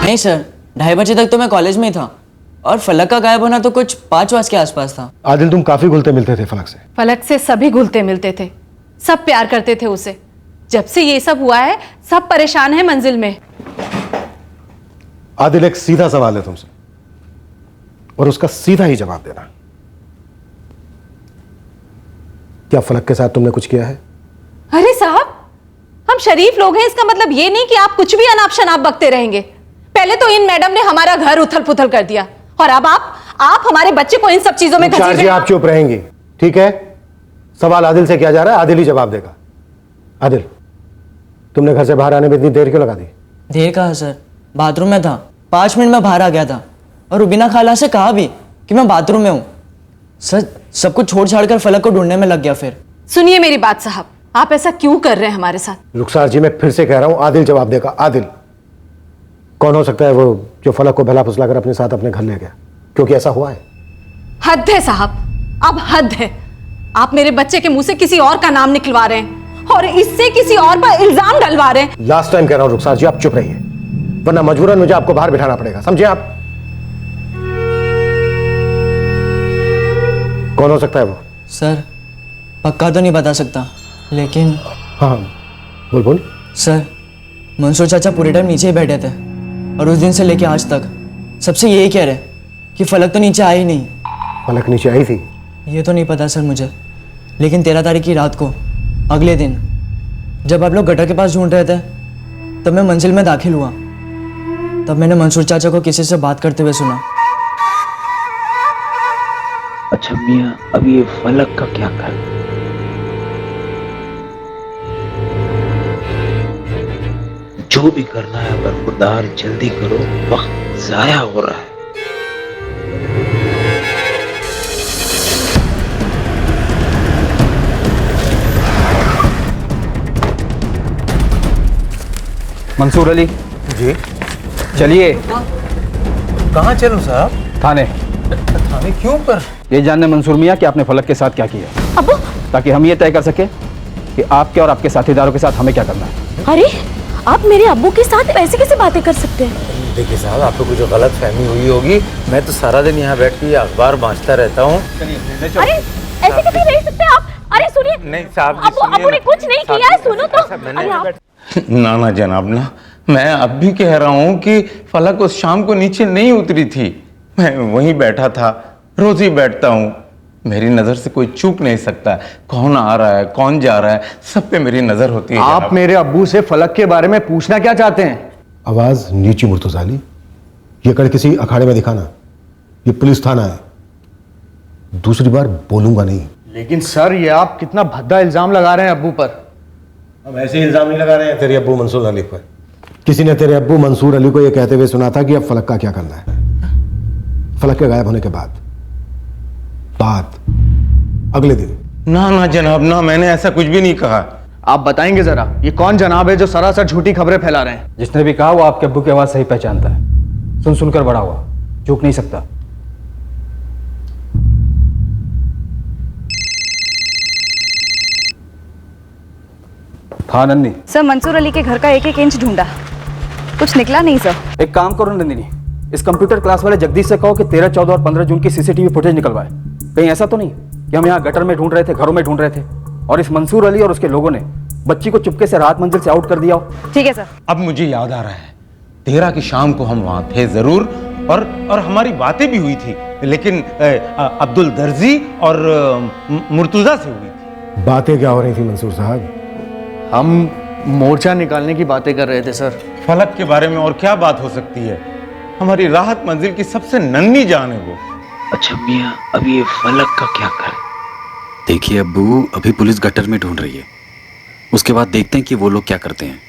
F: नहीं सर, 2:30 बजे तक तो मैं कॉलेज में ही था और फलक का गायब होना तो कुछ 5 बजे के आसपास था।
L: आदिल, तुम काफी घुलते मिलते थे फलक से।
I: फलक से सभी घुलते मिलते थे, सब प्यार करते थे उसे। जब से ये सब हुआ है सब परेशान है मंजिल में।
L: आदिल, एक सीधा सवाल है तुमसे और उसका सीधा ही जवाब देना। क्या फलक के साथ तुमने कुछ किया है?
I: अरे साहब, हम शरीफ लोग हैं, इसका मतलब ये नहीं कि आप कुछ भी अनाप शनाप बकते रहेंगे। पहले तो इन मैडम ने हमारा घर उथल पुथल कर दिया और अब आप हमारे बच्चे को इन सब चीजों में
L: जी, आप चुप रहेंगी, ठीक है? सवाल आदिल से किया जा रहा है, आदिल ही जवाब देगा। आदिल, तुमने घर से बाहर आने में इतनी देर क्यों लगा दी?
F: देर कहा सर, बाथरूम में था, 5 मिनट में बाहर आ गया था और रुबीना खाला से कहा भी कि मैं बाथरूम में हूँ। सर, सब कुछ छोड़ छाड़ कर फलक को ढूंढने में लग गया। फिर
I: सुनिए मेरी बात साहब, आप ऐसा क्यों कर रहे हैं हमारे साथ?
L: रुखसार जी, मैं फिर से कह रहा हूं, आदिल जवाब देगा। आदिल, कौन हो सकता है वो जो फलक को भला फुसला कर अपने साथ अपने घर ले गया? क्योंकि ऐसा हुआ है।
I: हद है साहब, अब हद है। आप मेरे बच्चे के मुंह से किसी और का नाम निकलवा रहे हैं और इससे किसी और पर इल्जाम डलवा रहे हैं।
L: लास्ट टाइम कह रहा हूं रुखसार जी, आप चुप रहिए, वरना मजबूरन मुझे आपको बाहर बिठाना पड़ेगा, समझे आप? कौन हो सकता है वो?
F: सर, पक्का तो नहीं बता सकता, लेकिन
L: हाँ बोल।
F: सर, मंसूर चाचा पूरे टाइम नीचे ही बैठे थे और उस दिन से लेके आज तक सबसे यही कह रहे कि फलक तो नीचे आई नहीं।
L: फलक नीचे आई थी?
F: ये तो नहीं पता सर मुझे, लेकिन 13 तारीख की रात को, अगले दिन जब आप लोग गटर के पास ढूंढ रहे थे, तब मैं मंजिल में दाखिल हुआ। तब मैंने मंसूर चाचा को किसी से बात करते हुए सुना।
T: अच्छा मियाँ, अब ये फलक का क्या कर? जो भी करना है बरखुरदार जल्दी करो, वक्त जाया हो रहा है।
C: मंसूर अली
O: जी,
C: चलिए।
O: कहाँ चलूं साहब?
C: थाने।
O: थाने क्यों पर?
C: ये जानने मंसूर मियाँ कि आपने फलक के साथ क्या किया,
B: अब्बू,
C: ताकि हम ये तय कर सके कि आपके और आपके साथीदारों के साथ हमें क्या करना है।
B: अरे, आप मेरे अब्बू के साथ ऐसे कैसे बातें कर सकते हैं?
H: देखिए साहब, आपको कुछ गलत फहमी हुई होगी। मैं तो सारा दिन यहाँ बैठ के अखबार बांचता रहता हूँ।
B: अरे, ऐसे कैसे रह सकते हैं आप? अरे सुनिए,
H: नहीं साहब,
B: अब्बू ने कुछ नहीं किया है, सुनो तो। अरे आप
H: ना जनाब ना, मैं अब भी कह रहा हूँ कि फलक उस शाम को नीचे नहीं उतरी थी। मैं वहीं बैठा था, रोज ही बैठता हूँ। मेरी नजर से कोई चूक नहीं सकता, कौन आ रहा है कौन जा रहा है, सब पे मेरी नजर होती है।
O: आप मेरे अब्बू से फलक के बारे में पूछना क्या चाहते हैं?
L: आवाज नीची मुर्तजाली, ये कर किसी अखाड़े में दिखाना, ये पुलिस थाना है, दूसरी बार बोलूंगा नहीं।
O: लेकिन सर, ये आप कितना भद्दा इल्जाम लगा रहे हैं अब्बू पर।
L: हम ऐसे इल्जाम नहीं लगा रहे हैं तेरे अब्बू मंसूर अली पर। किसी ने तेरे अब्बू मंसूर अली को यह कहते हुए सुना था कि अब फलक का क्या करना है। फलक के गायब होने के बाद अगले दिन।
H: ना जनाब ना, मैंने ऐसा कुछ भी नहीं कहा।
O: आप बताएंगे जरा, ये कौन जनाब है जो सरासर झूठी खबरें फैला रहे हैं?
C: जिसने भी कहा वो आपके अब्बू की आवाज सही पहचानता है, सुन सुनकर बड़ा हुआ, चूक नहीं सकता। हाँ नंदिनी।
E: सर, मंसूर अली के घर का एक इंच ढूंढा, कुछ निकला नहीं सर।
C: एक काम करो नंदिनी, इस कंप्यूटर क्लास वाले जगदीश से कहो कि 13, 14 और 15 जून की सीसीटीवी फुटेज निकलवाए। कहीं ऐसा तो नहीं कि हम यहाँ गटर में ढूंढ रहे थे, घरों में ढूंढ रहे थे और इस मंसूर अली और उसके लोगों ने बच्ची को चुपके से राहत मंजिल से आउट कर दिया हो।
E: ठीक है सर।
H: अब मुझे याद आ रहा है, 13 की शाम को हम वहां थे जरूर, और हमारी बातें भी हुई थी, लेकिन अब्दुल दर्जी और मुर्तुजा से हुई थी।
L: बातें क्या हो रही थी मंसूर साहब?
O: हम मोर्चा निकालने की बातें कर रहे थे सर।
H: फलक के बारे में और क्या बात हो सकती है? हमारी राहत मंजिल की सबसे नन्ही जान है वो।
T: अच्छा मियाँ, अब ये फलक का क्या कर?
U: देखिए अब्बू, अभी पुलिस गटर में ढूंढ रही है, उसके बाद देखते हैं कि वो लोग क्या करते हैं,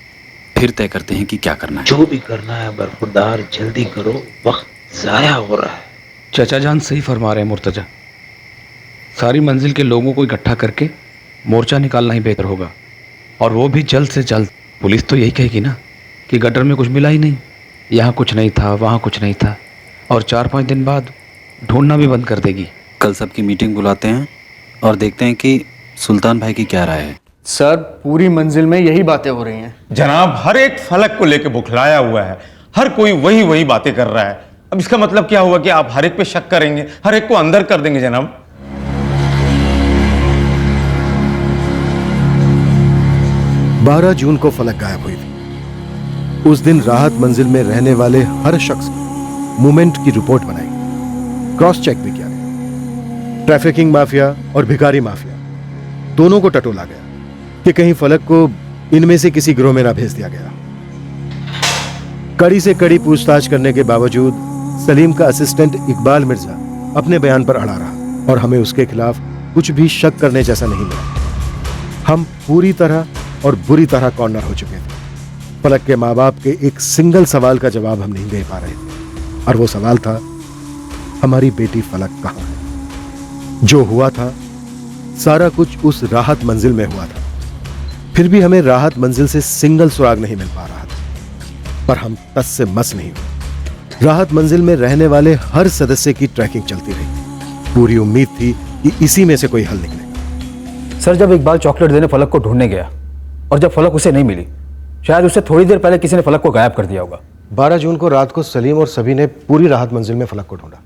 U: फिर तय करते हैं कि क्या करना है।
T: जो भी करना है बरखुरदार जल्दी करो, वक्त जाया हो रहा है।
U: चचा जान सही फरमा रहे हैं मुर्तजा। सारी मंजिल के लोगों को इकट्ठा करके मोर्चा निकालना ही बेहतर होगा, और वो भी जल्द से जल्द। पुलिस तो यही कहेगी ना कि गटर में कुछ मिला ही नहीं, यहाँ कुछ नहीं था, वहाँ कुछ नहीं था, और 4-5 दिन बाद ढूंढना भी बंद कर देगी। कल सबकी मीटिंग बुलाते हैं और देखते हैं कि सुल्तान भाई की क्या राय है।
O: सर पूरी मंजिल में यही बातें हो रही हैं।
H: जनाब, हर एक फलक को लेकर बुखलाया हुआ है, हर कोई वही वही बातें कर रहा है। अब इसका मतलब क्या हुआ कि आप हर एक पे शक करेंगे, हर एक को अंदर कर देंगे जनाब?
L: 12 जून को फलक गायब हुई थी। उस दिन राहत मंजिल में रहने वाले हर शख्स की मूवमेंट की रिपोर्ट बनाई, क्रॉस चेक भी किया गया। ट्रैफिकिंग माफिया और भिखारी माफिया दोनों को टटोला गया कि कहीं फलक को इनमें से किसी गिरोह में ना भेज दिया गया। कड़ी से कड़ी पूछताछ करने के बावजूद सलीम का असिस्टेंट इकबाल मिर्जा अपने बयान पर अड़ा रहा और हमें उसके खिलाफ कुछ भी शक करने जैसा नहीं मिला। हम पूरी तरह और बुरी तरह कॉर्नर हो चुके थे। फलक के माँ बाप के एक सिंगल सवाल का जवाब हम नहीं दे पा रहे थे, और वो सवाल था, हमारी बेटी फलक कहाँ है? जो हुआ था सारा कुछ उस राहत मंजिल में हुआ था। फिर भी हमें राहत मंजिल से सिंगल सुराग नहीं मिल पा रहा था, पर हम तस से मस नहीं हुए। राहत मंजिल में रहने वाले हर सदस्य की ट्रैकिंग चलती रही। पूरी उम्मीद थी कि इसी में से कोई हल निकलेगा।
C: सर, जब इकबाल चॉकलेट देने फलक को ढूंढने गया और जब फलक उसे नहीं मिली, शायद उससे थोड़ी देर पहले किसी ने फलक को गायब कर दिया होगा।
L: 12 जून को रात को सलीम और सभी ने पूरी राहत मंजिल में फलक को ढूंढा।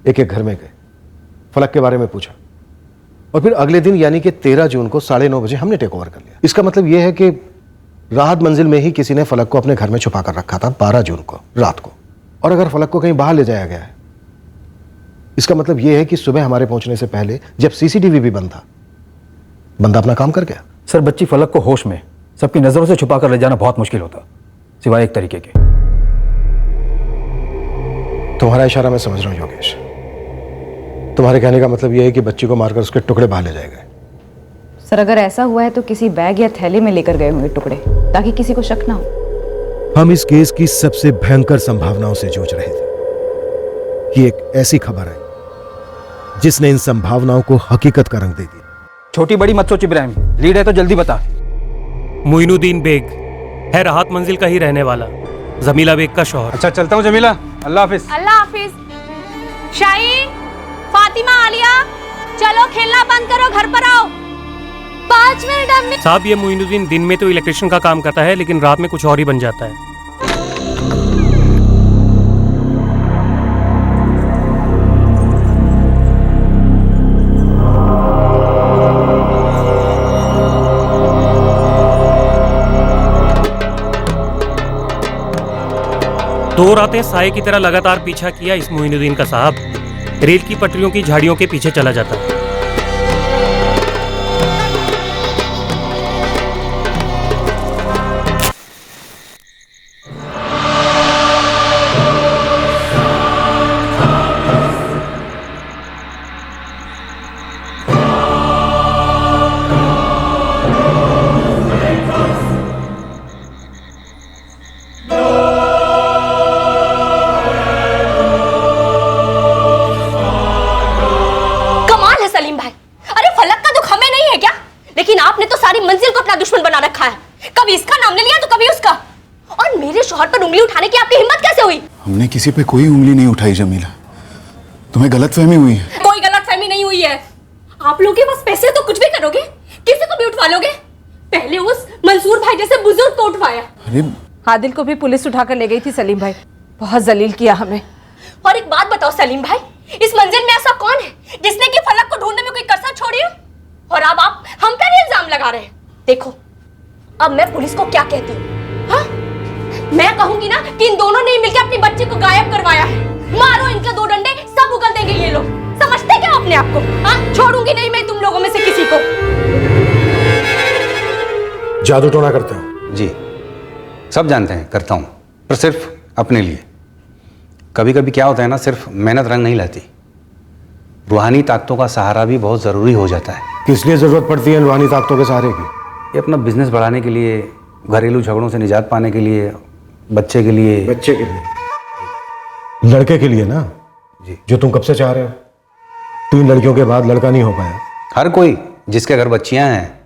L: एक एक घर में गए, फलक के बारे में पूछा, और फिर अगले दिन यानी कि 13 जून को 9:30 बजे हमने टेक ओवर कर लिया। इसका मतलब यह है कि राहत मंजिल में ही किसी ने फलक को अपने घर में छुपा कर रखा था 12 जून को रात को। और अगर फलक को कहीं बाहर ले जाया गया है, इसका मतलब यह है कि सुबह हमारे पहुंचने से पहले जब सीसीटीवी भी बंद था, बंदा अपना काम कर गया।
C: सर, बच्ची फलक को होश में सबकी नजरों से छुपा कर ले जाना बहुत मुश्किल होता, सिवाय एक तरीके के।
L: तुम्हारा इशारा मैं समझ रहा हूं योगेश। तुम्हारे कहने का मतलब यह है कि बच्ची को मारकर उसके टुकड़े बाहर ले जाएगा।
E: सर, अगर ऐसा हुआ है तो किसी बैग या थैले में लेकर गए होंगे टुकड़े, ताकि किसी को शक ना हो।
L: हम इस केस की सबसे भयंकर संभावनाओं से जूझ रहे थे कि एक ऐसी खबर आई जिसने इन संभावनाओं को हकीकत का रंग दे दिया।
C: छोटी बड़ी मत सोच इब्राहिम, लीड है तो जल्दी बता।
P: मोइनुद्दीन बेग है राहत मंजिल का ही रहने वाला, जमीला बेग का शौहर।
C: अच्छा, चलता हूँ जमीला, अल्लाह हाफिज।
B: अल्लाह हाफिज। शाहीन, फातिमा, आलिया, चलो खेलना बंद करो, घर पर आओ। 5 मिनट अम्मी।
P: साहब, ये मोइनुद्दीन दिन में तो इलेक्ट्रिशियन का काम करता है, लेकिन रात में कुछ और ही बन जाता है। दो रातें साए की तरह लगातार पीछा किया इस मोइनुद्दीन का साहब। रेल की पटरियों की झाड़ियों के पीछे चला जाता है।
B: दुश्मन बना रखा है, कभी इसका नाम ले लिया तो कभी उसका। और मेरे शौहर पर उंगली उठाने की आपकी हिम्मत कैसे हुई?
A: हमने किसी पे कोई उंगली नहीं उठाई जमीला, तुम्हें गलतफहमी हुई है।
B: कोई गलतफहमी नहीं हुई है। आप लोगों के पास पैसे तो कुछ भी करोगे, किसी को भी उठवा लोगे। पहले उस मंसूर भाई जैसे बुजुर्ग को उठवाया।
A: अरे
I: आदिल को भी पुलिस उठाकर ले गई थी सलीम भाई, बहुत जलील किया हमें।
B: और एक बात बताओ सलीम भाई, इस मंजिल में ऐसा कौन है जिसने कि फलक को ढूंढने में कोई कसर छोड़ी हो? और अब आप हम पर ही इल्जाम लगा रहे हैं। देखो, अब मैं पुलिस को क्या कहती हूँ? हाँ, मैं कहूंगी ना कि इन दोनों ने मिलकर अपनी बच्ची को गायब करवाया है। मारो इनके 2 डंडे, सब उगल देंगे ये लोग। समझते क्या अपने आप को? हाँ, छोड़ूंगी नहीं मैं तुम लोगों में से किसी को।
L: जादू टोना करते हो?
U: जी, सब जानते हैं, करता हूँ, पर सिर्फ अपने लिए। कभी कभी क्या होता है ना, सिर्फ मेहनत रंग नहीं लाती, रूहानी ताकतों का सहारा भी बहुत ज़रूरी हो जाता है।
L: किस लिए ज़रूरत पड़ती है रूहानी ताकतों के सहारे की?
U: ये अपना बिजनेस बढ़ाने के लिए, घरेलू झगड़ों से निजात पाने के लिए, बच्चे के लिए।
L: बच्चे के लिए? लड़के के लिए ना
M: जी,
L: जो तुम कब से चाह रहे हो। 3 लड़कियों के बाद लड़का नहीं हो पाया।
M: हर कोई जिसके घर बच्चियां हैं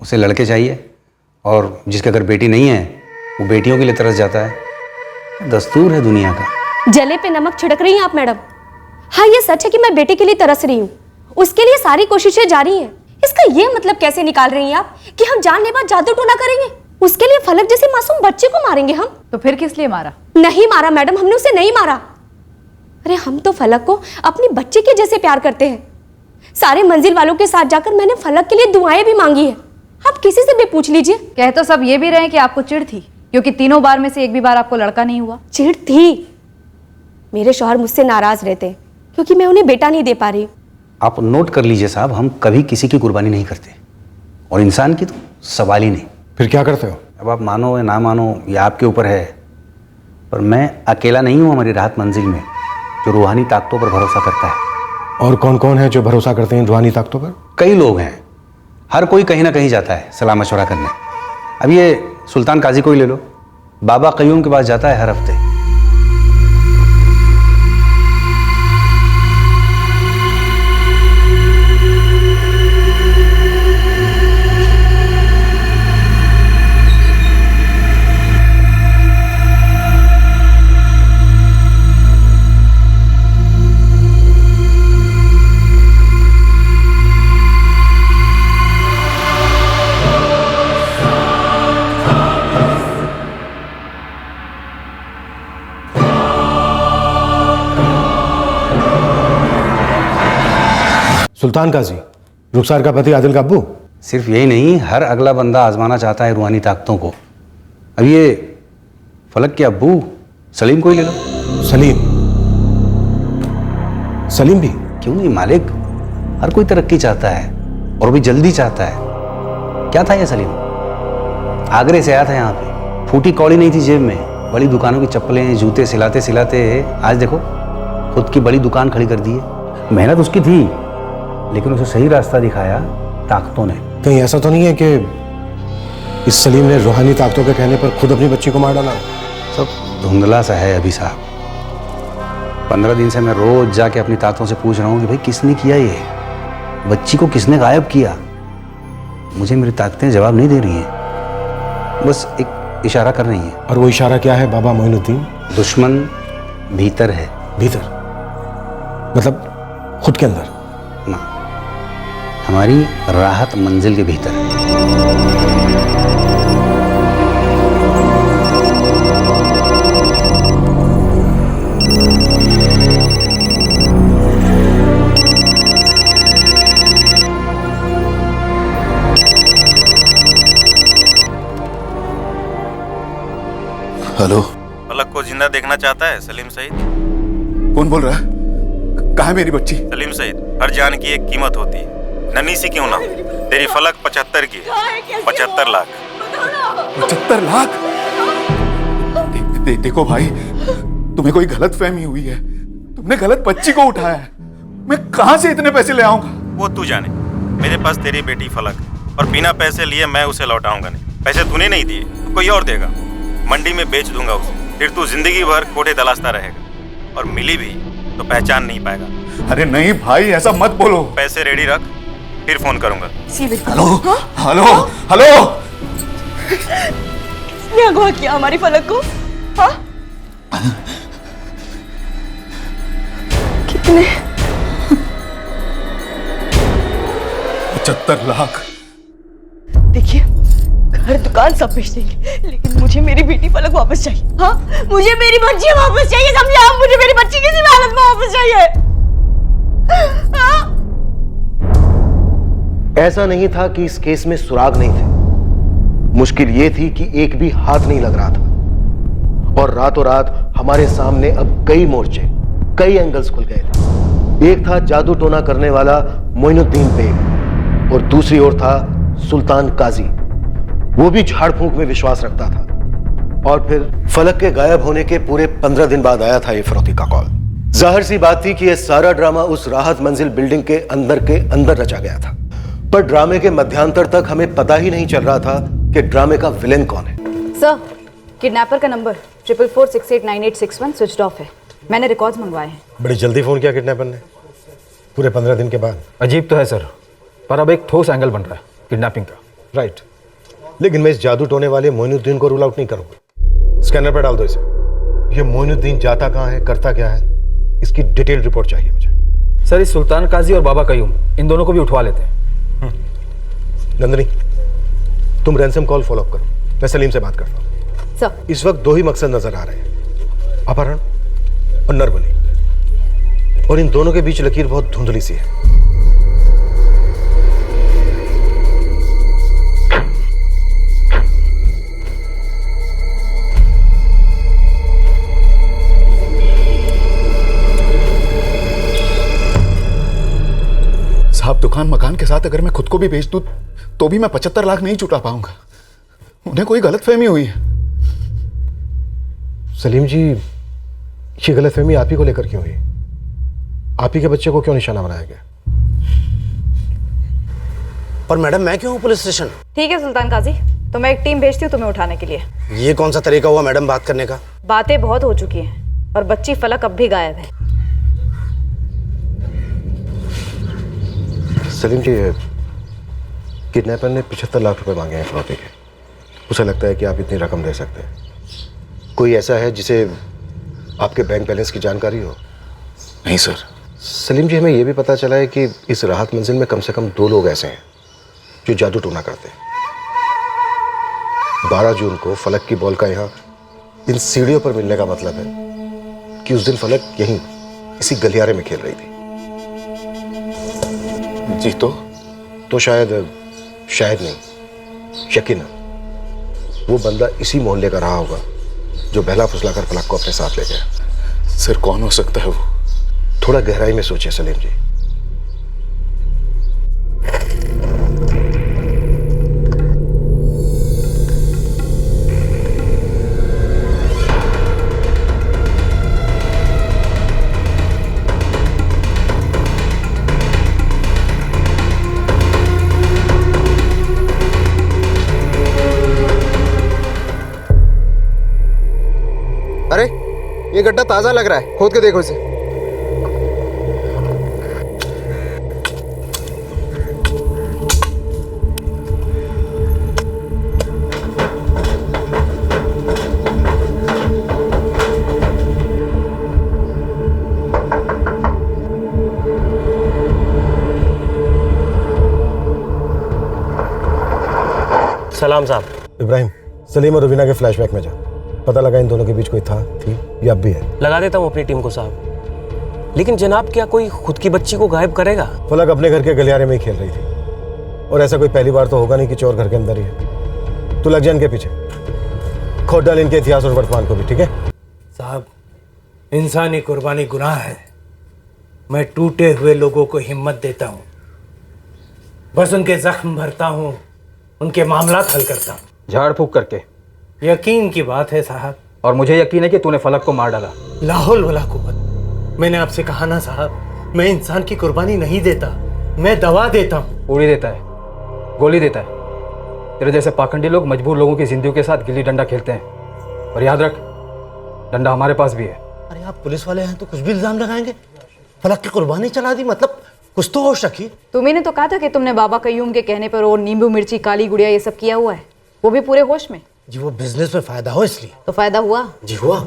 M: उसे लड़के चाहिए, और जिसके घर बेटी नहीं है वो बेटियों के लिए तरस जाता है। दस्तूर है दुनिया का।
D: जले पे नमक छिड़क रही हैं आप मैडम। हाँ ये सच है कि मैं बेटे के लिए तरस रही हूँ, उसके लिए सारी कोशिशें जारी हैं। इसका ये मतलब कैसे निकाल रही हैं आप कि हम जानलेवा जादू टोना करेंगे, उसके लिए फलक जैसे मासूम बच्चे को मारेंगे हम?
E: तो फिर किस लिए मारा?
D: नहीं मारा मैडम, हमने उसे नहीं मारा। अरे हम तो फलक को अपनी बच्चे के जैसे प्यार करते हैं। सारे मंजिल वालों के साथ जाकर मैंने फलक के लिए दुआएं भी मांगी है। आप किसी से भी पूछ लीजिए।
E: कह तो सब ये भी रहे कि आपको चिढ़ थी क्योंकि 3 बार में से एक भी बार आपको लड़का नहीं हुआ।
D: चिढ़ थी, मेरे शौहर मुझसे नाराज रहते हैं क्योंकि मैं उन्हें बेटा नहीं दे पा रही।
M: आप नोट कर लीजिए साहब, हम कभी किसी की कुर्बानी नहीं करते, और इंसान की तो सवाल ही नहीं।
L: फिर क्या करते हो?
M: अब आप मानो या ना मानो ये आपके ऊपर है, पर मैं अकेला नहीं हूँ हमारी राहत मंजिल में जो रूहानी ताकतों पर भरोसा करता है।
L: और कौन कौन है जो भरोसा करते हैं रूहानी ताकतों पर?
M: कई लोग हैं, हर कोई कहीं ना कहीं जाता है सलाह मशवरा करने। अब ये सुल्तान काजी को ही ले लो, बाबा कयूम के पास जाता है हर हफ्ते।
L: सुल्तान काजी, रुखसार का पति आदिल का अब्बू?
M: सिर्फ यही नहीं, हर अगला बंदा आजमाना चाहता है रूहानी ताकतों को। अब ये फलक के अब्बू सलीम को ही ले लो।
L: सलीम? सलीम भी?
M: क्यों नहीं मालिक, हर कोई तरक्की चाहता है और भी जल्दी चाहता है। क्या था ये सलीम? आगरे से आया था यहाँ पे, फूटी कौड़ी नहीं थी जेब में, बड़ी दुकानों की चप्पलें जूते सिलाते सिलाते आज देखो खुद की बड़ी दुकान खड़ी कर दी है। मेहनत उसकी थी, लेकिन उसे सही रास्ता दिखाया ताकतों ने।
L: कहीं ऐसा तो नहीं है कि इस सलीम ने रूहानी ताकतों के कहने पर खुद अपनी बच्ची को मार डाला?
M: सब धुंधला सा है अभी साहब। 15 दिन से मैं रोज जाके अपनी ताकतों से पूछ रहा हूँ कि भाई किसने किया ये, बच्ची को किसने गायब किया। मुझे मेरी ताकतें जवाब नहीं दे रही हैं, बस एक इशारा कर रही हैं।
L: और वो इशारा क्या है बाबा मोइनुद्दीन?
M: दुश्मन भीतर है।
L: भीतर मतलब खुद के अंदर?
M: ना, हमारी राहत मंजिल के भीतर।
A: हेलो,
V: फलक को जिंदा देखना चाहता है सलीम सईद।
A: कौन बोल रहा है? कहाँ है मेरी बच्ची?
V: सलीम सईद, हर जान की एक कीमत होती है, नन्ही सी क्यों ना। तेरी फलक 75 की है, 75 लाख।
A: 75 लाख? देखो भाई, तुम्हें कोई गलत फहमी हुई है, तुमने गलत बच्ची को उठाया है। मैं कहाँ से इतने पैसे ले आऊंगा?
V: वो तू जाने, मेरे पास तेरी बेटी फलक, और बिना पैसे लिए मैं उसे लौटाऊंगा नहीं। पैसे तूने नहीं दिए तो कोई और देगा, मंडी में बेच दूंगा उसे, फिर तू जिंदगी भर कोठे तलाशता रहेगा, और मिली भी तो पहचान नहीं पाएगा।
A: अरे नहीं भाई, ऐसा मत बोलो।
V: पैसे रेडी रख, फिर फोन करूंगा।
A: हेलो हेलो हेलो,
B: किसने अगवा किया हमारी फलक को? हाँ? कितने?
A: 75 लाख।
B: देखिए, घर दुकान सब बेच देंगे, लेकिन मुझे मेरी बेटी फलक वापस चाहिए। हाँ, मुझे मेरी बच्ची वापस चाहिए, समझे आप? मुझे मेरी बच्ची किसी भी हालत में वापस चाहिए। हाँ?
L: ऐसा नहीं था कि इस केस में सुराग नहीं थे, मुश्किल ये थी कि एक भी हाथ नहीं लग रहा था, और रातों रात हमारे सामने अब कई मोर्चे, कई एंगल्स खुल गए थे। एक था जादू टोना करने वाला मोइनुद्दीन बेग, और दूसरी ओर था सुल्तान काजी, वो भी झाड़ फूंक में विश्वास रखता था। और फिर फलक के गायब होने के पूरे 15 दिन बाद आया था ये फिरौती का कॉल। जाहिर सी बात थी कि यह सारा ड्रामा उस राहत मंजिल बिल्डिंग के अंदर रचा गया था, पर ड्रामे के मध्यांतर तक हमें पता ही नहीं चल रहा था कि ड्रामे का विलेन कौन है।
E: सर, किडनैपर का नंबर 44468981 स्विच्ड ऑफ है। मैंने रिकॉर्ड्स मंगवाए हैं।
L: बड़ी जल्दी फ़ोन किया किडनैपर ने, पूरे 15 दिन के बाद।
C: अजीब तो है सर, पर अब एक ठोस एंगल बन रहा है किडनैपिंग का।
L: राइट, लेकिन मैं इस जादू टोने वाले मोइनुद्दीन को रूल आउट नहीं करूंगा। स्कैनर पर डाल दो इसे। ये मोइनुद्दीन जाता कहाँ है, करता क्या है, इसकी डिटेल रिपोर्ट चाहिए मुझे।
C: सर इस सुल्तान काजी और बाबा कयूम, इन दोनों को भी उठवा लेते हैं।
L: नंदिनी, तुम रैंसम कॉल फॉलो अप करो, मैं सलीम से बात करता हूँ।
E: सर
L: इस वक्त दो ही मकसद नजर आ रहे हैं, अपहरण और नरबली, और इन दोनों के बीच लकीर बहुत धुंधली सी है।
A: साहब दुकान मकान के साथ अगर मैं खुद को भी बेच दूं तो भी मैं 75 लाख नहीं जुटा पाऊंगा। उन्हें कोई गलतफहमी हुई है।
L: सलीम जी, ये गलतफहमी आप ही को लेकर क्यों हुई? आप ही के बच्चे को क्यों निशाना बनाया गया?
N: पर मैडम मैं क्यों हूँ पुलिस स्टेशन?
E: ठीक है सुल्तान काजी, तो मैं एक टीम भेजती हूँ तुम्हें उठाने के लिए।
N: ये कौन सा तरीका हुआ मैडम बात करने का?
E: बातें बहुत हो चुकी हैं और बच्ची फलक अब भी गायब है।
L: सलीम जी, किडनैपर ने 75 लाख रुपए मांगे हैं फिरौती के। उसे लगता है कि आप इतनी रकम दे सकते हैं। कोई ऐसा है जिसे आपके बैंक बैलेंस की जानकारी हो?
A: नहीं सर।
L: सलीम जी, हमें यह भी पता चला है कि इस राहत मंजिल में कम से कम 2 लोग ऐसे हैं जो जादू टोना करते हैं। 12 जून को फलक की बॉल का यहाँ इन सीढ़ियों पर मिलने का मतलब है कि उस दिन फलक यहीं इसी गलियारे में खेल रही थी।
A: जी
L: तो शायद नहीं, यकीनन वो बंदा इसी मोहल्ले का रहा होगा जो बहला फुसलाकर फलक को अपने साथ ले गया।
A: सर कौन हो सकता है वो?
L: थोड़ा गहराई में सोचिए सलीम जी।
O: अरे ये गड्ढा ताजा लग रहा है, खोद के देखो इसे।
N: सलाम साहब।
L: इब्राहिम, सलीम और रुबीना के फ्लैशबैक में जा। पता लगा इन दोनों के बीच कोई थी या अब भी है।
P: लगा देता हूँ अपनी टीम को साहब। लेकिन जनाब, क्या कोई खुद की बच्ची को गायब करेगा?
L: फलक अपने घर के गलियारे में ही खेल रही थी, और ऐसा कोई पहली बार तो होगा नहीं कि चोर घर के अंदर ही है। तू लग जा इनके पीछे, खोद डाल इनके इतिहास और वर्तमान को भी, ठीक है?
K: साहब, इंसानी कुर्बानी गुनाह है। मैं टूटे हुए लोगों को हिम्मत देता हूँ, बस उनके जख्म भरता हूँ, उनके मामलात हल करता हूँ।
C: झाड़ फूक करके।
K: यकीन की बात है साहब।
C: और मुझे यकीन है कि तूने फलक को मार डाला।
K: लाहौल वला कुव्वत। मैंने आपसे कहा ना साहब, मैं इंसान की कुर्बानी नहीं देता, मैं दवा देता हूँ।
C: उड़ी देता है, गोली देता है। तेरे जैसे पाखंडी लोग मजबूर लोगों की जिंदगी के साथ गिल्ली डंडा खेलते हैं, और याद रख, डंडा हमारे पास भी है।
N: अरे आप पुलिस वाले हैं तो कुछ भी इल्जाम लगाएंगे। फलक की कुर्बानी चला दी, मतलब कुछ तो होश रखी।
E: तुम्ही ने तो कहा था कि तुमने बाबा कयूम के कहने पर वो नींबू मिर्ची काली गुड़िया ये सब किया हुआ है, वो भी पूरे होश में।
N: जी वो बिजनेस में फायदा हो इसलिए।
E: तो फायदा हुआ?
N: जी हुआ।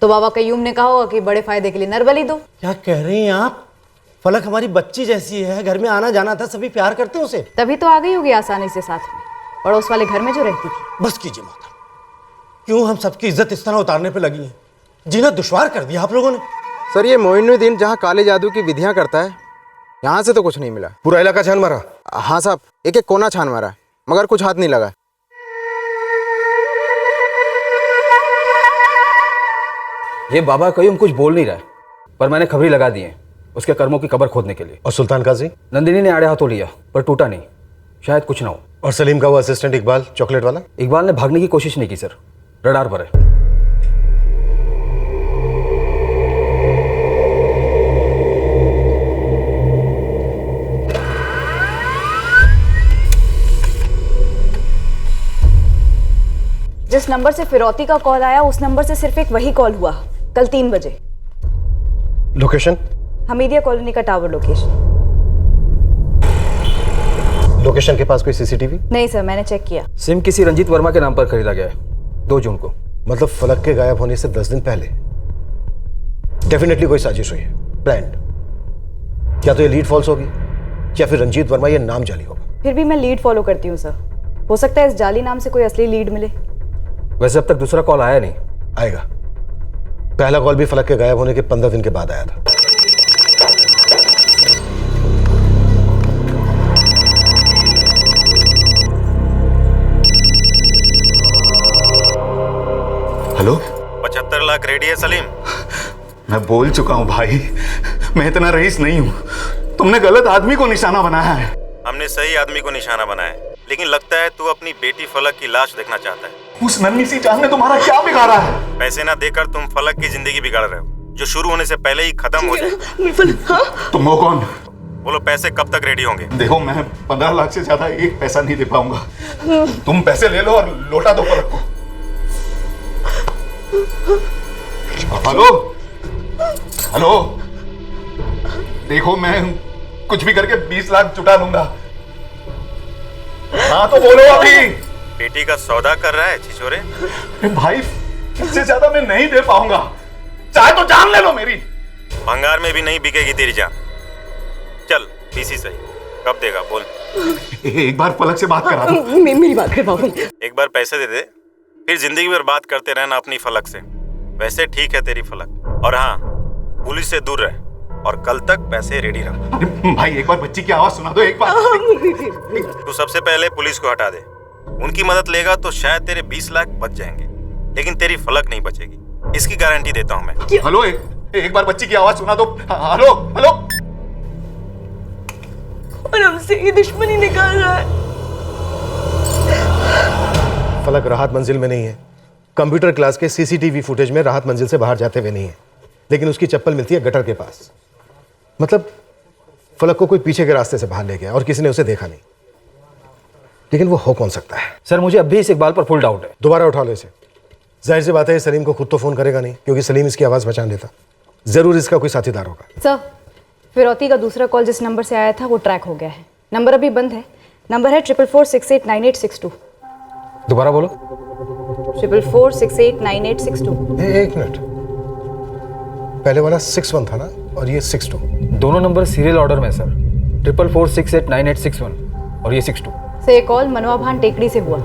E: तो बाबा कयूम ने कहा होगा कि बड़े फायदे के लिए नरबली दो।
N: क्या कह रही हैं आप? फलक हमारी बच्ची जैसी है, घर में आना जाना था, सभी प्यार करते हैं उसे।
E: तभी तो आ गई होगी आसानी से साथ में, पड़ोस वाले घर में जो रहती थी।
N: बस कीजिए माता, क्यों हम सबकी इज्जत इस तरह उतारने पे लगी है? जीना दुश्वार कर दिया आप लोगों ने।
O: सर ये मोइनुद्दीन जहाँ काले जादू की विधियाँ करता है, यहाँ से तो कुछ नहीं मिला।
L: पूरा इलाका छान मारा?
O: हाँ साहब, एक एक कोना छान मारा, मगर कुछ हाथ नहीं लगा।
C: ये बाबा कयूम कुछ बोल नहीं रहा है, पर मैंने खबरी लगा दी है उसके कर्मों की कब्र खोदने के लिए।
L: और सुल्तान काजी?
C: नंदिनी ने आड़े हाथों लिया पर टूटा नहीं, शायद कुछ ना हो।
L: और सलीम का वो असिस्टेंट इकबाल, चॉकलेट वाला?
C: इकबाल ने भागने की कोशिश नहीं की सर, रडार पर है।
E: जिस नंबर से फिरौती का कॉल आया उस नंबर से सिर्फ एक वही कॉल हुआ, कल 3 बजे।
L: लोकेशन?
E: हमीदिया कॉलोनी का टावर लोकेशन।
L: लोकेशन के पास कोई सीसीटीवी?
E: नहीं सर, मैंने चेक किया।
C: सिम किसी रंजीत वर्मा के नाम पर खरीदा गया है 2 जून को।
L: मतलब फलक के गायब होने से 10 दिन पहले। डेफिनेटली कोई साजिश हुई है, प्लान्ड। या तो ये लीड फॉल्स होगी या फिर रंजीत वर्मा ये नाम जाली होगा।
E: फिर भी मैं लीड फॉलो करती हूँ सर, हो सकता है इस जाली नाम से कोई असली लीड मिले।
C: वैसे अब तक दूसरा कॉल आया नहीं।
L: आएगा। पहला कॉल भी फलक के गायब होने के 15 दिन के बाद आया था।
A: हेलो,
V: 75 लाख रेडी है सलीम?
A: मैं बोल चुका हूं भाई, मैं इतना रईस नहीं हूं। तुमने गलत आदमी को निशाना बनाया है।
V: हमने सही आदमी को निशाना बनाया है, लेकिन लगता है तू अपनी बेटी फलक की लाश देखना चाहता है।
A: उस नन्ही सी जान ने तुम्हारा क्या बिगाड़ा है?
V: पैसे ना देकर तुम फलक की जिंदगी बिगाड़ रहे हो, जो शुरू होने से पहले ही खत्म हो जाए।
A: तुम हो कौन?
V: बोलो पैसे कब तक रेडी होंगे?
A: देखो, मैं 15 लाख से ज्यादा एक पैसा नहीं दे पाऊंगा। तुम पैसे ले लो और लौटा दो फलक को। हेलो हेलो, देखो मैं कुछ भी करके 20 लाख जुटा लूंगा। हाँ तो बोलो अभी।
V: बेटी का सौदा कर रहा है छिछोरे?
A: भाई, इससे ज्यादा मैं नहीं दे पाऊंगा, चाहे तो जान ले लो मेरी।
V: भंगार में भी नहीं बिकेगी तेरी जान। चल पीसी सही, कब देगा बोल?
A: एक बार फलक से बात करा दो।
R: मेरी बात कर बाबू।
V: एक बार पैसे दे दे, फिर जिंदगी भर बात करते रहना अपनी फलक से। वैसे ठीक है तेरी फलक, और हाँ पुलिस से दूर रह और कल तक पैसे रेडी रख।
A: भाई एक बार बच्ची की आवाज सुना दो एक बार।
V: तू सबसे पहले पुलिस को हटा दे। उनकी मदद लेगा तो शायद तेरे 20 लाख बच जाएंगे, लेकिन तेरी फलक नहीं बचेगी, इसकी गारंटी देता हूं मैं।
A: हेलो, एक बार बच्ची की आवाज सुना दो। Hello hello.
R: और हमसे ये दुश्मनी निकाल रहा है।
L: फलक राहत मंजिल में नहीं है। कंप्यूटर क्लास के सीसीटीवी फुटेज में राहत मंजिल से बाहर जाते हुए नहीं है, लेकिन उसकी चप्पल मिलती है गटर के पास। मतलब फलक को कोई पीछे के रास्ते से बाहर ले गया और किसी ने उसे देखा नहीं। लेकिन वो हो कौन सकता है?
C: सर मुझे अब भी इस इकबाल पर फुल डाउट है।
L: दोबारा उठा लो इसे। जाहिर सी बात है सलीम को खुद तो फोन करेगा नहीं, क्योंकि सलीम इसकी आवाज पहचान लेता। जरूर इसका कोई साथीदार होगा।
E: सर, फिरौती का दूसरा कॉल जिस नंबर से आया था वो ट्रैक हो गया है। नंबर अभी बंद है। नंबर है 4446898862।
C: दोबारा बोलो।
E: 4446898862।
L: एक मिनट, पहले वाला 61 था ना, और ये 62।
C: दोनों नंबर सीरियल ऑर्डर में सर। 4446898861 और ये 62।
E: से ये कॉल मनवा भान टेकड़ी से हुआ।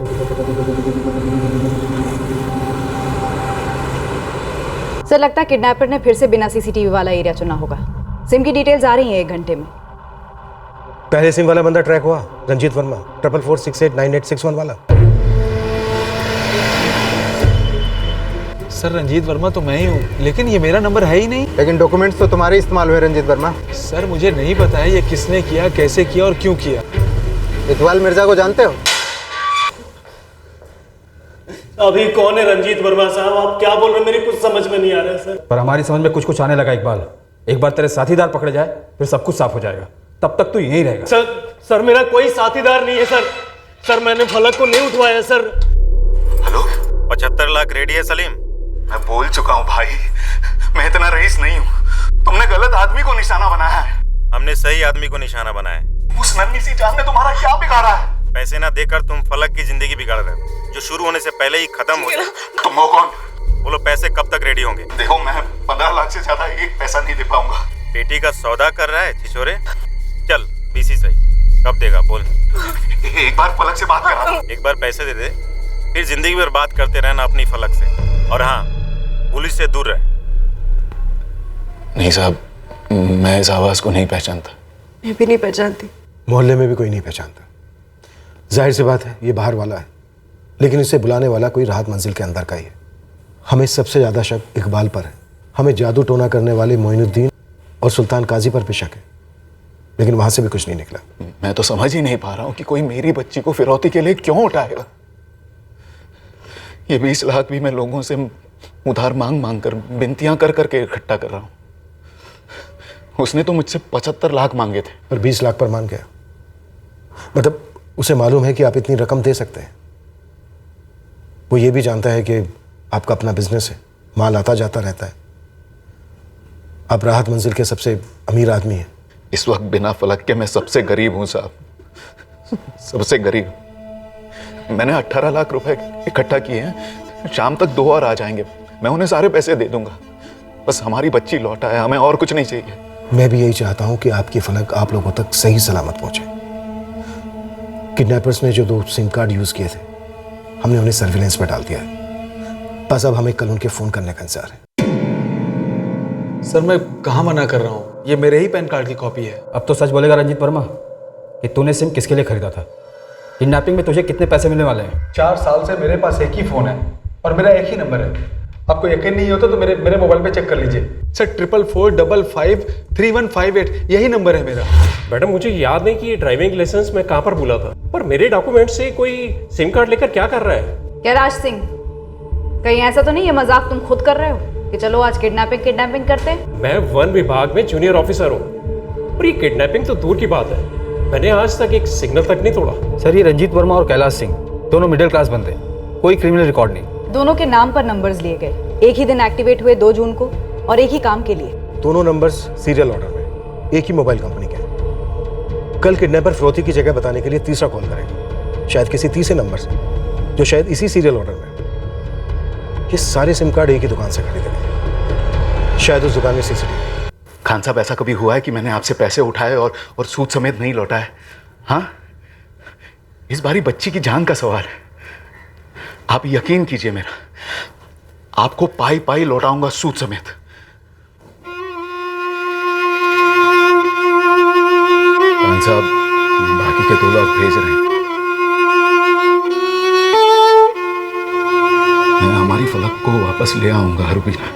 E: सर लगता है किडनैपर ने फिर से बिना सीसीटीवी वाला एरिया चुना होगा। सिम की डिटेल्स आ रही हैं 1 घंटे में।
L: पहले सिम वाला बंदा ट्रैक हुआ, रंजीत वर्मा, 4446898861 वाला।
O: सर रंजीत वर्मा तो मैं ही हूँ, लेकिन ये मेरा नंबर है ही नहीं। लेकिन डॉक्यूमेंट्स तो तुम्हारे इस्तेमाल हुए रंजीत वर्मा। सर मुझे नहीं पता है ये किसने किया, कैसे किया और क्यों किया। इकबाल मिर्जा को जानते हो?
J: अभी कौन है रंजीत वर्मा साहब? आप क्या बोल रहे हैं? मेरी कुछ समझ में नहीं आ रहा है सर।
C: पर हमारी समझ में कुछ आने लगा इकबाल। एक बार तेरे साथीदार पकड़े जाए फिर सब कुछ साफ हो जाएगा। तब तक तू यहीं रहेगा।
J: सर मेरा कोई साथीदार नहीं है सर। सर मैंने फलक को नहीं उठवाया सर।
V: हेलो, 75 लाख रेडी है सलीम?
A: मैं बोल चुका हूं भाई, मैं इतना रईस नहीं हूं। तुमने गलत आदमी को निशाना बनाया है।
V: हमने सही आदमी को निशाना बनाया है।
A: उस नन्ही सी जान ने तुम्हारा क्या बिगाड़ा है?
V: पैसे ना देकर तुम फलक की जिंदगी बिगाड़ रहे हो, जो शुरू होने से पहले ही खत्म हो जाए।
A: तुम हो कौन?
V: बोलो पैसे कब तक रेडी होंगे?
A: देखो, मैं 15 लाख से ज्यादा एक पैसा नहीं दे पाऊंगा।
V: बेटी का सौदा कर रहा है छिछोरे? चल पीसी सही, कब देगा बोल?
A: एक बार फलक से बात करा।
V: एक बार पैसे दे दे, फिर जिंदगी भर बात करते रहना अपनी फलक से। और हाँ, पुलिस से दूर रह।
A: नहीं साहब, मैं इस आवाज को नहीं पहचानता।
R: मैं भी नहीं पहचानती।
L: मोहल्ले में भी कोई नहीं पहचानता। जाहिर सी बात है ये बाहर वाला है, लेकिन इसे बुलाने वाला कोई राहत मंजिल के अंदर का ही है। हमें सबसे ज्यादा शक इकबाल पर है। हमें जादू टोना करने वाले मोइनुद्दीन और सुल्तान काजी पर भी शक है, लेकिन वहां से भी कुछ नहीं निकला।
A: मैं तो समझ ही नहीं पा रहा हूं कि कोई मेरी बच्ची को फिरौती के लिए क्यों उठाएगा। ये 20 लाख भी मैं लोगों से उधार मांग कर, विनतियां कर करके इकट्ठा कर रहा हूं। उसने तो मुझसे 75 लाख मांगे थे,
L: पर 20 लाख पर मान गया। मतलब उसे मालूम है कि आप इतनी रकम दे सकते हैं। वो ये भी जानता है कि आपका अपना बिजनेस है, माल आता जाता रहता है। आप राहत मंजिल के सबसे अमीर आदमी हैं।
A: इस वक्त बिना फलक के मैं सबसे गरीब हूं साहब, सबसे गरीब। मैंने 18 लाख रुपए इकट्ठा किए हैं, शाम तक 2 और आ जाएंगे, मैं उन्हें सारे पैसे दे दूंगा। बस हमारी बच्ची लौट आए, हमें और कुछ नहीं चाहिए।
L: मैं भी यही चाहता हूं कि आपकी फलक आप लोगों तक सही सलामत पहुंचे। किडनैपर्स ने जो 2 सिम कार्ड यूज किए थे, हमने उन्हें सर्विलेंस पर डाल दिया है। बस अब हमें कल उनके फोन करने का इंतजार है।
O: सर मैं कहाँ मना कर रहा हूँ, ये मेरे ही पैन कार्ड की कॉपी है।
C: अब तो सच बोलेगा रंजीत वर्मा कि तूने सिम किसके लिए खरीदा था? किडनैपिंग में तुझे कितने पैसे मिलने वाले हैं?
O: 4 साल से मेरे पास एक ही फ़ोन है और मेरा एक ही नंबर है। आपको यकीन नहीं होता तो मेरे मोबाइल पे चेक कर लीजिए सर। 4445535158 यही नंबर है मेरा।
P: मैडम मुझे याद नहीं कि ये ड्राइविंग लाइसेंस मैं कहाँ पर भूला था, पर मेरे डॉक्यूमेंट से कोई सिम कार्ड लेकर क्या कर रहा है?
E: क्या राज सिंह, कहीं ऐसा तो नहीं ये मजाक तुम खुद कर रहे हो कि चलो आज किडनैपिंग करते हैं?
P: मैं वन विभाग में जूनियर ऑफिसर हूँ और ये किडनैपिंग तो दूर की बात है, मैंने आज तक एक सिग्नल तक नहीं तोड़ा।
C: सर ये रंजीत वर्मा और कैलाश सिंह दोनों मिडिल क्लास बंदे, कोई क्रिमिनल रिकॉर्ड नहीं।
E: दोनों के नाम पर नंबर्स लिए गए, एक ही दिन एक्टिवेट हुए 2 जून को और एक ही काम के लिए।
L: दोनों नंबर्स सीरियल ऑर्डर में, एक ही मोबाइल कंपनी के हैं। कल किडनैपर फिरौती की जगह बताने के लिए तीसरा कॉल करेगा, शायद किसी तीसरे नंबर से, जो शायद इसी सीरियल ऑर्डर में। ये सारे सिम कार्ड एक ही दुकान से खरीदे गए, शायद उस दुकान में सीसीटीवी।
A: खान साहब ऐसा कभी हुआ है कि मैंने आपसे पैसे उठाए और सूद समेत नहीं लौटाए? हाँ, इस बारी बच्ची की जान का सवाल है। आप यकीन कीजिए मेरा, आपको पाई पाई लौटाऊंगा सूद समेत। खान साहब बाकी के 2 लाख भेज रहे हैं। मैं हमारी फलक को वापस ले आऊंगा रुबीना,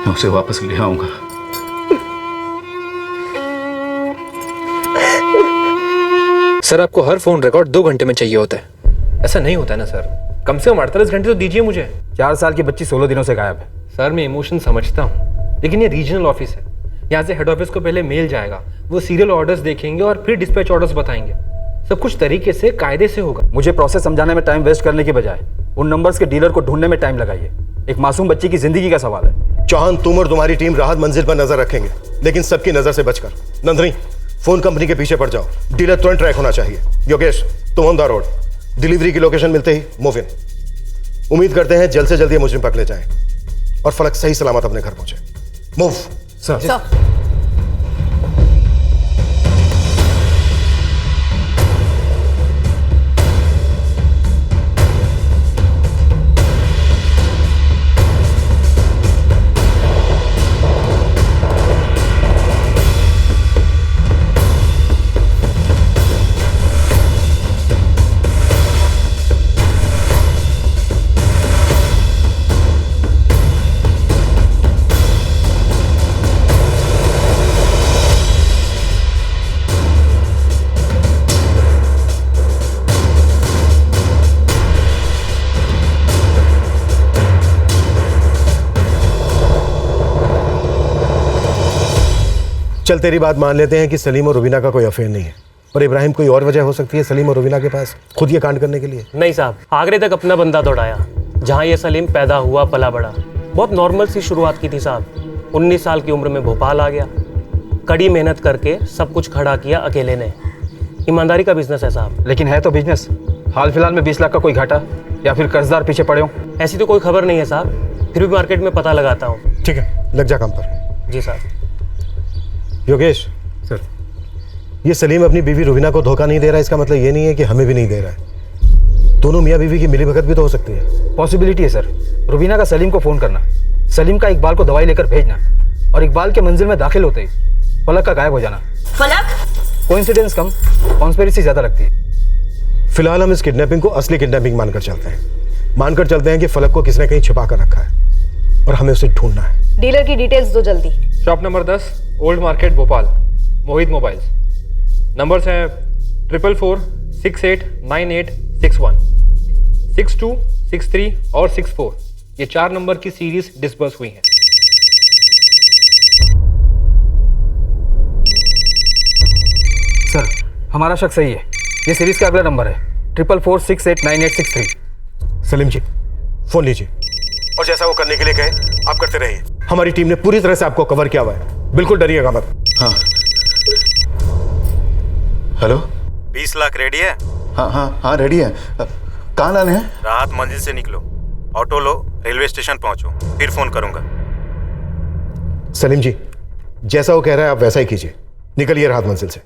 A: मैं उसे वापस ले आऊंगा।
G: सर आपको हर फोन रिकॉर्ड 2 घंटे में चाहिए होता है। ऐसा नहीं होता है ना सर, कम से कम 48 घंटे तो दीजिए मुझे।
C: 4 साल की बच्ची 16 दिनों से गायब है।
G: सर मैं इमोशन समझता हूँ, लेकिन ये रीजनल ऑफिस है, यहाँ से हेड ऑफिस को पहले मेल जाएगा, वो सीरियल ऑर्डर्स देखेंगे और फिर डिस्पैच ऑर्डर्स बताएंगे। सब कुछ तरीके से कायदे से होगा।
C: मुझे प्रोसेस समझाने में टाइम वेस्ट करने की बजाय उन नंबर्स के डीलर को ढूंढने में टाइम लगाइए। एक मासूम बच्ची की जिंदगी का सवाल है।
L: चौहान, तुम और तुम्हारी टीम राहत मंजिल पर नजर रखेंगे, लेकिन सबकी नजर से बचकर। नंदनी, फोन कंपनी के पीछे पड़ जाओ, डीलर तुरंत ट्रैक होना चाहिए। योगेश, तुम ऑन द रोड, डिलीवरी की लोकेशन मिलते ही मूव इन। उम्मीद करते हैं जल्द से जल्द ये मुजरिम पकड़े जाएं और फलक सही सलामत अपने घर पहुंचे। Move sir. चल तेरी बात मान लेते हैं कि सलीम और रुबीना का कोई अफेयर नहीं है, और इब्राहिम कोई और वजह हो सकती है सलीम और रुबीना के पास खुद ये कांड करने के लिए।
P: नहीं साहब, आगरे तक अपना बंदा दौड़ाया, जहाँ ये सलीम पैदा हुआ पला बड़ा। बहुत नॉर्मल सी शुरुआत की थी साहब। 19 साल की उम्र में भोपाल आ गया, कड़ी मेहनत करके सब कुछ खड़ा किया अकेले ने। ईमानदारी का बिजनेस है साहब।
C: लेकिन है तो बिजनेस, हाल फिलहाल में 20 लाख का कोई घाटा या फिर कर्जदार पीछे पड़े हो?
P: ऐसी तो कोई खबर नहीं है साहब, फिर भी मार्केट में पता लगाता हूँ।
L: ठीक है, लग जा काम पर।
P: जी साहब।
L: योगेश सर, ये सलीम अपनी बीवी रुबीना को धोखा नहीं दे रहा, इसका मतलब ये नहीं है कि हमें भी नहीं दे रहा है। दोनों मियाँ बीवी की मिलीभगत भी तो हो सकती है।
C: पॉसिबिलिटी है सर। रुबीना का सलीम को फोन करना, सलीम का इकबाल को दवाई लेकर भेजना और इकबाल के मंजिल में दाखिल होते ही फलक का गायब हो जाना।
B: फलक?
C: कोइंसिडेंस कम, कॉन्स्पिरेसी ज्यादा लगती है।
L: फिलहाल हम इस किडनैपिंग को असली किडनैपिंग मानकर चलते हैं कि फलक को किसने कहीं छिपा कर रखा है और हमें उसे ढूंढना है।
E: डीलर की डिटेल्स दो जल्दी।
G: Shop number 10, old market Bhopal, Mohit mobiles. Numbers हैं 4446898661, 62, 63 और 64। ये 4 नंबर की सीरीज डिस्बर्स हुई हैं।
C: सर हमारा शक सही है, ये सीरीज का अगला नंबर है 4446898663।
L: सलीम जी फोन लीजिए। और जैसा वो करने के लिए कहे आप करते रहिए। हमारी टीम ने पूरी तरह से आपको कवर किया हुआ है, बिल्कुल डरिएगा मत।
A: हाँ। हेलो,
V: 20 लाख रेडी है?
A: हाँ हाँ हाँ रेडी है। कहाँ लाने हैं?
V: राहत मंजिल से निकलो, ऑटो लो, रेलवे स्टेशन पहुंचो, फिर फोन करूंगा।
L: सलीम जी, जैसा वो कह रहा है आप वैसा ही कीजिए। निकलिए राहत मंजिल से।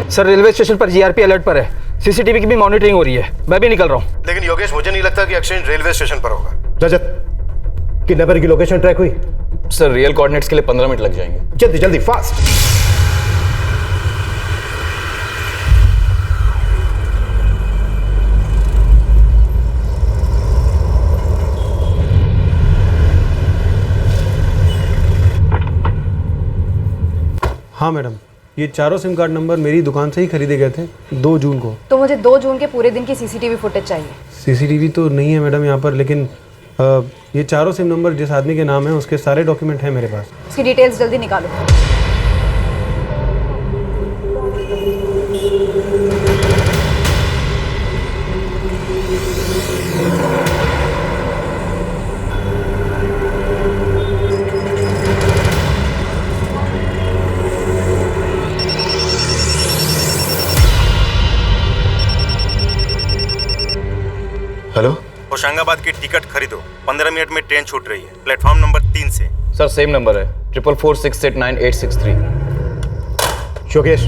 C: सर रेलवे स्टेशन पर जीआरपी अलर्ट पर है, सीसीटीवी की भी मॉनिटरिंग हो रही है। मैं भी निकल रहा हूँ।
L: लेकिन योगेश, मुझे नहीं लगता कि एक्सचेंज रेलवे स्टेशन पर होगा। रजत, किडनैपर की लोकेशन ट्रैक हुई?
Q: सर रियल कोऑर्डिनेट्स के लिए 15 मिनट लग जाएंगे।
L: जल्दी जल्दी, फास्ट।
O: हाँ मैडम, ये चारों सिम कार्ड नंबर मेरी दुकान से ही खरीदे गए थे 2 जून को।
E: तो मुझे 2 जून के पूरे दिन की सीसीटीवी फुटेज चाहिए।
O: सीसीटीवी तो नहीं है मैडम यहाँ पर, लेकिन ये चारों सिम नंबर जिस आदमी के नाम है उसके सारे डॉक्यूमेंट हैं मेरे पास।
E: उसकी डिटेल्स जल्दी निकालो।
A: हेलो,
V: होशंगाबाद की टिकट खरीदो, 15 मिनट में ट्रेन छूट रही है, प्लेटफॉर्म नंबर 3 से।
Q: सर सेम नंबर है, 444689863।
L: योगेश,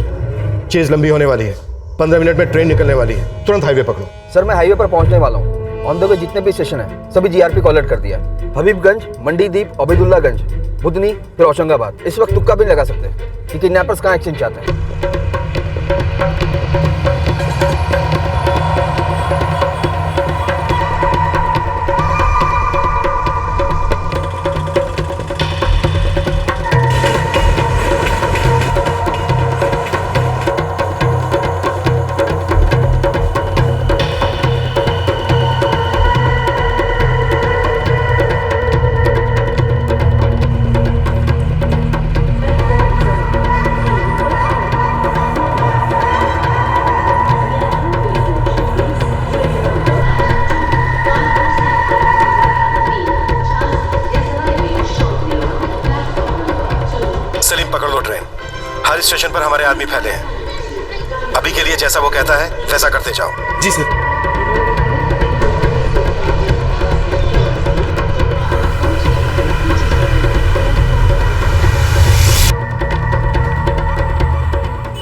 L: चीज लंबी होने वाली है, 15 मिनट में ट्रेन निकलने वाली है, तुरंत हाईवे पकड़ो।
C: सर मैं हाईवे पर पहुंचने वाला हूँ। ऑन द वे जितने भी स्टेशन है सभी जीआरपी को अलर्ट कर दिया है। हबीबगंज, मंडीदीप, अबैदुल्लागंज, बुधनी, फिर होशंगाबाद। इस वक्त तुक्का भी लगा सकते हैं कि किडनैपर्स कहाँ एक्सचेंज चाहते हैं।
L: स्टेशन पर हमारे आदमी फैले हैं। अभी के लिए जैसा वो कहता है वैसा करते जाओ।
O: जी सर।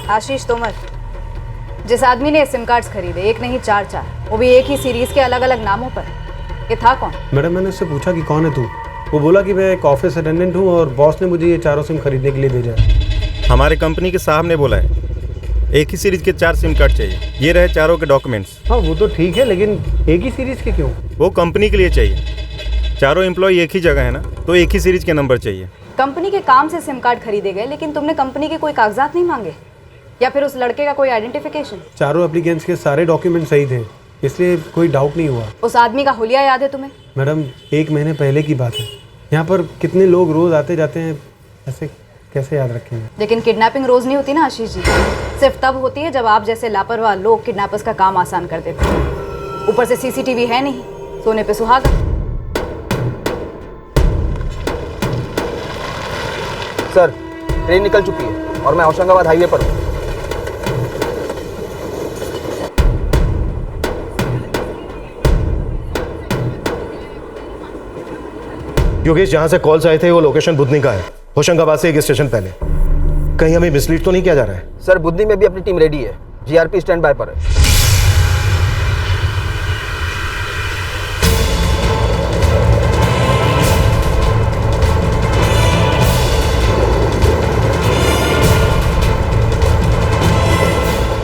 E: आशीष तोमर, जिस आदमी ने सिम कार्ड्स खरीदे, एक नहीं 4, वो भी एक ही सीरीज के अलग अलग नामों पर, ये था कौन?
O: मैडम मैंने उससे पूछा कि कौन है तू, वो बोला कि मैं एक ऑफिस अटेंडेंट हूँ और बॉस ने मुझे ये चारों सिम खरीदने के लिए भेजा है।
V: हमारे कंपनी के साहब ने बोला है एक ही सीरीज के 4 सिम कार्ड चाहिए। ये रहे चारों के डॉक्यूमेंट्स।
O: हाँ वो तो ठीक है, लेकिन एक ही सीरीज के क्यों?
V: वो कंपनी के लिए चाहिए। चारों एम्प्लॉय एक ही जगह है ना, तो एक ही सीरीज के नंबर चाहिए।
E: कंपनी के काम से सिम कार्ड खरीदे गए, लेकिन तुमने कंपनी के कोई कागजात नहीं मांगे या फिर उस लड़के का कोई आइडेंटिफिकेशन?
O: चारों एप्लीकेंट्स के सारे डॉक्यूमेंट सही थे, इसलिए कोई डाउट नहीं हुआ।
E: उस आदमी का हुलिया याद है तुम्हें?
O: मैडम 1 महीने पहले की बात है। यहाँ पर कितने लोग रोज आते जाते हैं, ऐसे कैसे याद रखेंगे?
E: लेकिन किडनैपिंग रोज नहीं होती ना आशीष जी, सिर्फ तब होती है जब आप जैसे लापरवाह लोग किडनैपर्स का काम आसान कर देते हैं। ऊपर से सीसीटीवी है नहीं, सोने पे सुहागा।
C: सर ट्रेन निकल चुकी है और मैं होशंगाबाद हाईवे पर हूँ।
L: योगेश, जहां से कॉल्स आए थे वो लोकेशन बुधनी का है, होशंगाबाद से 1 स्टेशन पहले। कहीं हमें मिसलीड तो नहीं किया जा रहा है?
C: सर बुधनी में भी अपनी टीम रेडी है, जीआरपी स्टैंड बाय पर है।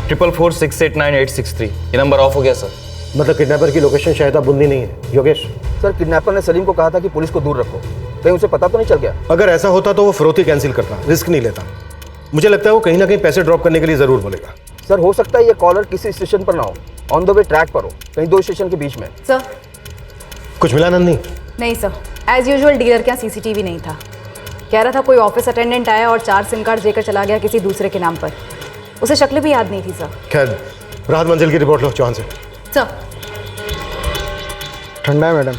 Q: ट्रिपल 4468983। ये नंबर ऑफ हो गया सर।
L: मतलब किडनैपर की लोकेशन शायद बुंदी नहीं है। योगेश,
C: सर किडनैपर ने सलीम को कहा था कि पुलिस को दूर रखो, कहीं उसे पता तो नहीं चल गया?
L: अगर ऐसा होता तो वो फिरौती कैंसिल करता, रिस्क नहीं लेता। मुझे लगता है वो कहीं ना कहीं पैसे ड्रॉप करने के लिए जरूर बोलेगा।
C: सर हो सकता है ये कॉलर किसी स्टेशन पर ना हो, ऑन द वे ट्रैक पर हो, कहीं 2 स्टेशन के बीच में।
E: सर
L: कुछ मिला नंदी?
E: नहीं सर, एज यूजुअल डीलर के यहाँ सीसीटीवी नहीं था। कह रहा था कोई ऑफिस अटेंडेंट आया और 4 सिम कार्ड लेकर चला गया किसी दूसरे के नाम पर। उसे शक्ल भी याद नहीं थी सर।
L: खैर, राहत मंजिल की रिपोर्ट लो चौहान से।
E: सर।
O: ठंडा है मैडम,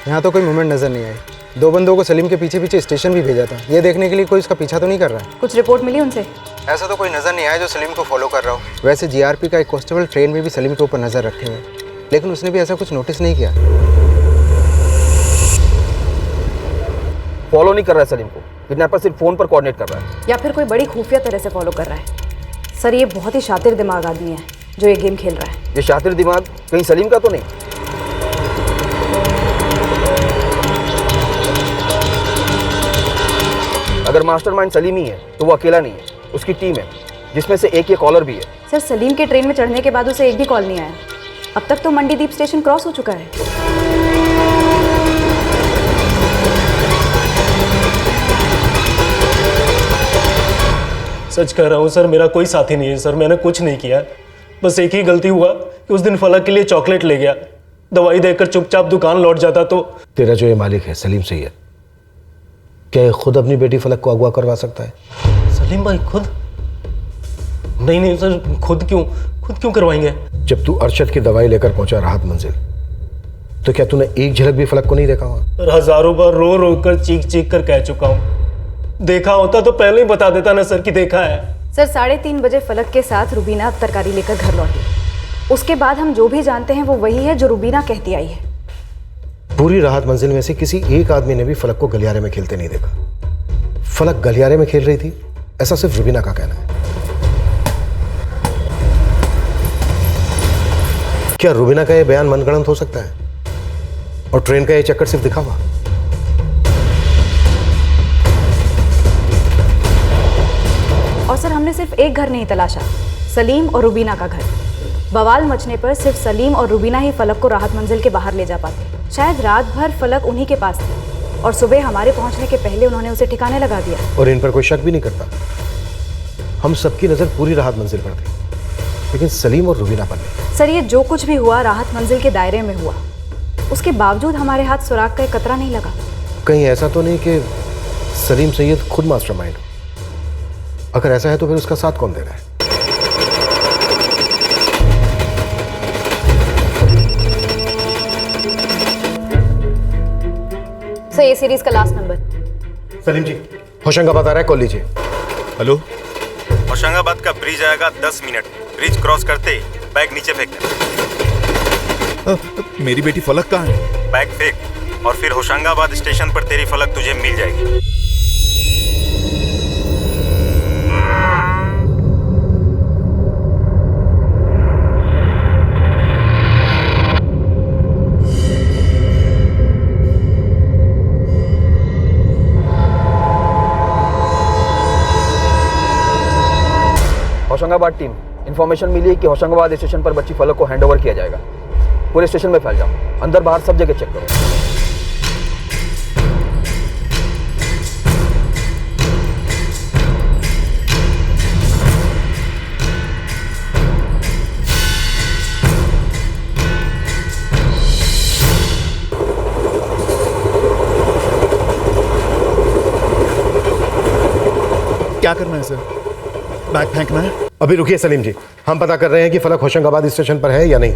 O: यहाँ तो कोई मूवमेंट नजर नहीं आई। 2 बंदों को सलीम के पीछे पीछे स्टेशन भी भेजा था, ये देखने के लिए कोई उसका पीछा तो नहीं कर रहा है।
E: कुछ रिपोर्ट मिली उनसे?
O: ऐसा तो कोई नजर नहीं आया जो सलीम को फॉलो कर रहा हो। वैसे जीआरपी का एक कांस्टेबल ट्रेन में भी सलीम के ऊपर नजर रखे हुए, लेकिन उसने भी ऐसा कुछ नोटिस नहीं किया।
Q: फॉलो नहीं कर रहा है सलीम को, किडनैपर सिर्फ फोन पर कोऑर्डिनेट कर रहा है।
E: या फिर कोई बड़ी खुफिया तरह से फॉलो कर रहा है। सर ये बहुत ही शातिर दिमाग आदमी है जो ये गेम खेल रहा है।
Q: ये शातिर दिमाग कहीं सलीम का तो नहीं? अगर मास्टरमाइंड सलीम ही है तो वो अकेला नहीं है, उसकी टीम है जिसमें से एक ये कॉलर भी है।
E: सर सलीम के ट्रेन में चढ़ने के बाद उसे एक भी कॉल नहीं आया। अब तक तो मंडीदीप स्टेशन क्रॉस हो चुका है।
J: सच कह रहा हूँ सर, मेरा कोई साथी नहीं है सर, मैंने कुछ नहीं किया। बस एक ही गलती हुआ कि उस दिन फलक के लिए चॉकलेट ले गया, दवाई देकर चुपचाप दुकान लौट जाता तो।
L: तेरा जो ये मालिक है सलीम सैयद, क्या ये खुद अपनी बेटी फलक को अगवा करवा सकता है?
J: सलीम भाई खुद? नहीं सर, खुद क्यों करवाएंगे?
L: जब तू अरशद की दवाई लेकर पहुंचा राहत मंजिल, तो क्या तूने एक झलक भी फलक को नहीं देखा हुआ?
J: हजारों बार रो रो कर चीख कर कह चुका हूँ। देखा होता तो पहले ही बता देता ना सर कि देखा है।
E: सर 3:30 बजे फलक के साथ रुबीना तरकारी लेकर घर लौटी। उसके बाद हम जो भी जानते हैं वो वही है जो रुबीना कहती आई है।
L: पूरी राहत मंजिल में से किसी एक आदमी ने भी फलक को गलियारे में खेलते नहीं देखा। फलक गलियारे में खेल रही थी, ऐसा सिर्फ रुबीना का कहना है। क्या रुबीना का यह बयान मनगढ़ंत हो सकता है और ट्रेन का यह चक्कर सिर्फ दिखावा?
E: और सर हमने सिर्फ एक घर नहीं तलाशा, सलीम और रुबीना का घर। बवाल मचने पर सिर्फ सलीम और रुबीना ही फलक को राहत मंजिल के बाहर ले जा पाते। शायद रात भर फलक उन्हीं के पास थी और सुबह हमारे पहुंचने के पहले उन्होंने उसे ठिकाने लगा दिया।
L: और इन पर कोई शक भी नहीं करता। हम सबकी नजर पूरी राहत मंजिल पर थी, लेकिन सलीम और रुबीना पर नहीं।
E: सर ये जो कुछ भी हुआ राहत मंजिल के दायरे में हुआ, उसके बावजूद हमारे हाथ सुराग का एक कतरा नहीं लगा।
L: कहीं ऐसा तो नहीं कि सलीम सैयद खुद मास्टरमाइंड हो? अगर ऐसा है तो फिर उसका साथ कौन दे रहा है?
E: सर ये सीरीज का लास्ट नंबर।
L: सलीम जी, होशंगाबाद आ रहा है, कॉल लीजिए।
V: हेलो, होशंगाबाद का ब्रिज आएगा 10 मिनट। ब्रिज क्रॉस करते ही बैग नीचे फेंक देना।
A: मेरी बेटी फलक कहाँ है?
V: बैग फेंक और फिर होशंगाबाद स्टेशन पर तेरी फलक तुझे मिल जाएगी।
Q: होशंगाबाद टीम, इंफॉर्मेशन मिली है कि होशंगाबाद स्टेशन पर बच्ची फलक को हैंडओवर किया जाएगा। पूरे स्टेशन में फैल जाओ, अंदर बाहर सब जगह चेक करो।
A: क्या करना है सर? बैग फेंकना है?
L: अभी रुकिए सलीम जी, हम पता कर रहे हैं कि फलक होशंगाबाद स्टेशन पर है या नहीं।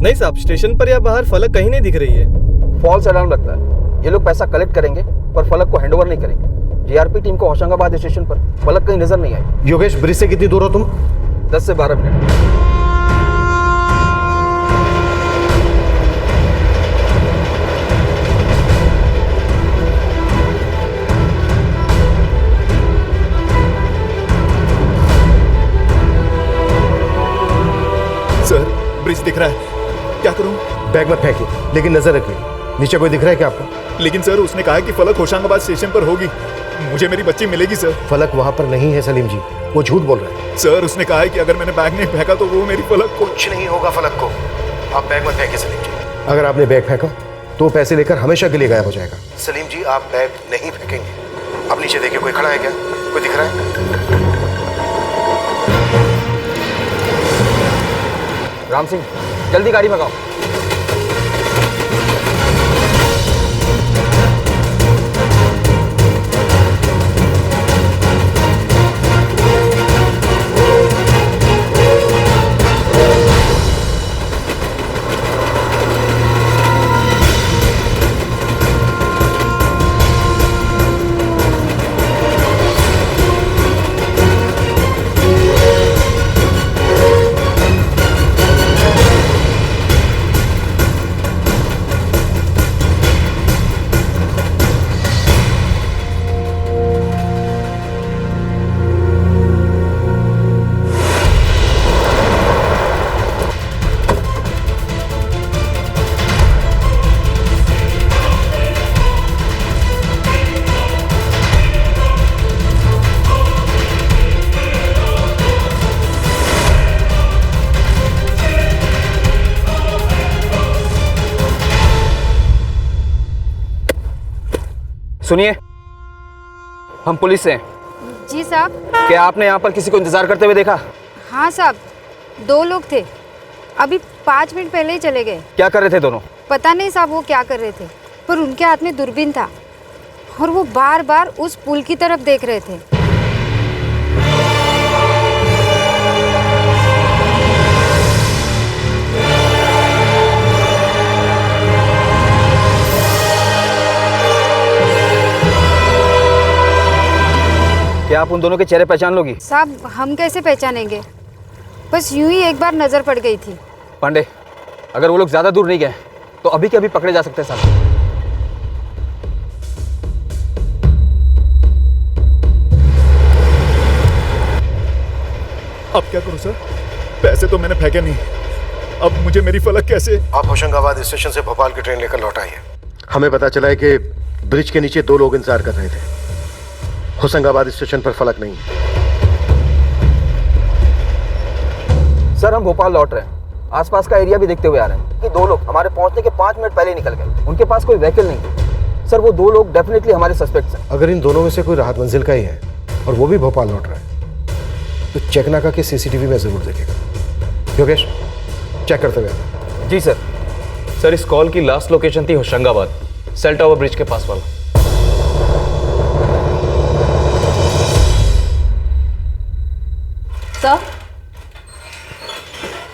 F: नहीं साहब, स्टेशन पर या बाहर फलक कहीं नहीं दिख रही है।
Q: फॉल्स अलार्म लगता है। ये लोग पैसा कलेक्ट करेंगे पर फलक को हैंडओवर नहीं करेंगे। जीआरपी टीम को होशंगाबाद स्टेशन पर फलक कहीं नजर नहीं आई।
L: योगेश, ब्रिज से कितनी दूर हो तुम?
Q: 10 से 12 मिनट।
A: सर ब्रिज दिख रहा है, क्या करूं?
L: बैग मत फेंकिए, लेकिन नजर रखिए। नीचे कोई दिख रहा है क्या आपको?
A: लेकिन सर उसने कहा कि फलक होशंगाबाद स्टेशन पर होगी, मुझे मेरी बच्ची मिलेगी सर।
L: फलक वहां पर नहीं है सलीम जी, वो झूठ बोल रहा है।
A: सर उसने कहा है कि अगर मैंने बैग नहीं फेंका तो वो मेरी फलक को।
L: कुछ नहीं होगा फलक को, आप बैग मत फेंकिए सलीम जी। अगर आपने बैग फेंका तो पैसे लेकर हमेशा के लिए गायब हो जाएगा। सलीम जी आप बैग नहीं फेंकेंगे। आप नीचे देखिए, कोई खड़ा है क्या? कोई दिख रहा है?
Q: राम सिंह, जल्दी गाड़ी भगाओ। सुनिए, हम पुलिस से हैं।
E: जी साहब।
Q: क्या आपने यहाँ पर किसी को इंतजार करते हुए देखा?
E: हाँ साहब, 2 लोग थे, अभी 5 मिनट पहले ही चले गए।
Q: क्या कर रहे थे दोनों?
E: पता नहीं साहब वो क्या कर रहे थे, पर उनके हाथ में दूरबीन था और वो बार बार उस पुल की तरफ देख रहे थे।
Q: क्या आप उन दोनों के चेहरे पहचान लोगी?
E: साहब हम कैसे पहचानेंगे, बस यूं ही एक बार नजर पड़ गई थी।
Q: पांडे, अगर वो लोग ज्यादा दूर नहीं गए तो अभी के अभी पकड़े जा सकते हैं साहब।
A: अब क्या करूं सर? पैसे तो मैंने फेंके नहीं, अब मुझे मेरी फलक कैसे?
L: आप होशंगाबाद स्टेशन से भोपाल की ट्रेन लेकर लौट आइए। हमें पता चला है कि ब्रिज के नीचे 2 लोग इंतजार कर रहे थे। होशंगाबाद स्टेशन पर फलक नहीं है।
Q: सर हम भोपाल लौट रहे हैं, आसपास का एरिया भी देखते हुए आ रहे हैं कि 2 लोग हमारे पहुंचने के 5 मिनट पहले ही निकल गए। उनके पास कोई व्हीकल नहीं है। सर वो 2 लोग डेफिनेटली हमारे सस्पेक्ट्स हैं।
L: अगर इन दोनों में से कोई राहत मंजिल का ही है और वो भी भोपाल लौट रहा है तो चेकनाका के सीसीटीवी में जरूर देखेगा। योगेश, चेक करते हुए।
Q: जी सर। सर इस कॉल की लास्ट लोकेशन थी होशंगाबाद, सेल टावर ब्रिज के पास वाला।
E: सर,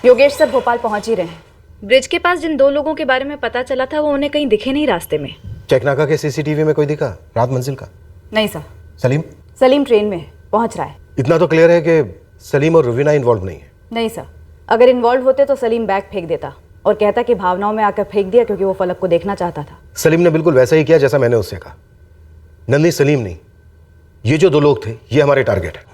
E: योगेश सर भोपाल पहुंच ही रहे हैं। ब्रिज के पास जिन 2 लोगों के बारे में पता चला था वो उन्हें कहीं दिखे नहीं रास्ते में।
L: चेकनाका के सीसीटीवी में कोई दिखा राहत मंजिल का?
E: नहीं सर।
L: सलीम?
E: सलीम ट्रेन में है, पहुंच रहा है।
L: इतना तो क्लियर है कि सलीम और रुबीना इन्वॉल्व नहीं है।
E: नहीं सर, अगर इन्वॉल्व होते तो सलीम बैग फेंक देता और कहता कि भावनाओं में आकर फेंक दिया क्योंकि वो फलक को देखना चाहता था।
L: सलीम ने बिल्कुल वैसा ही किया जैसा मैंने उससे कहा। नंदी, सलीम नहीं, ये जो 2 लोग थे ये हमारे टारगेट है।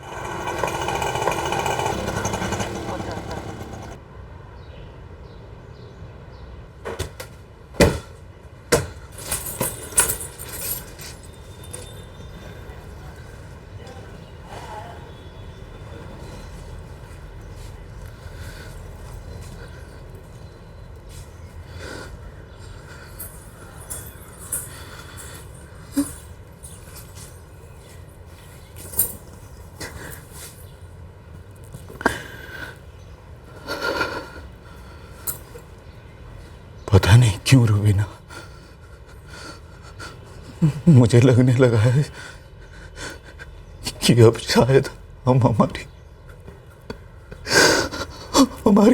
A: पता नहीं क्यों रुबीना, मुझे लगने लगा है कि अब शायद हम हमारी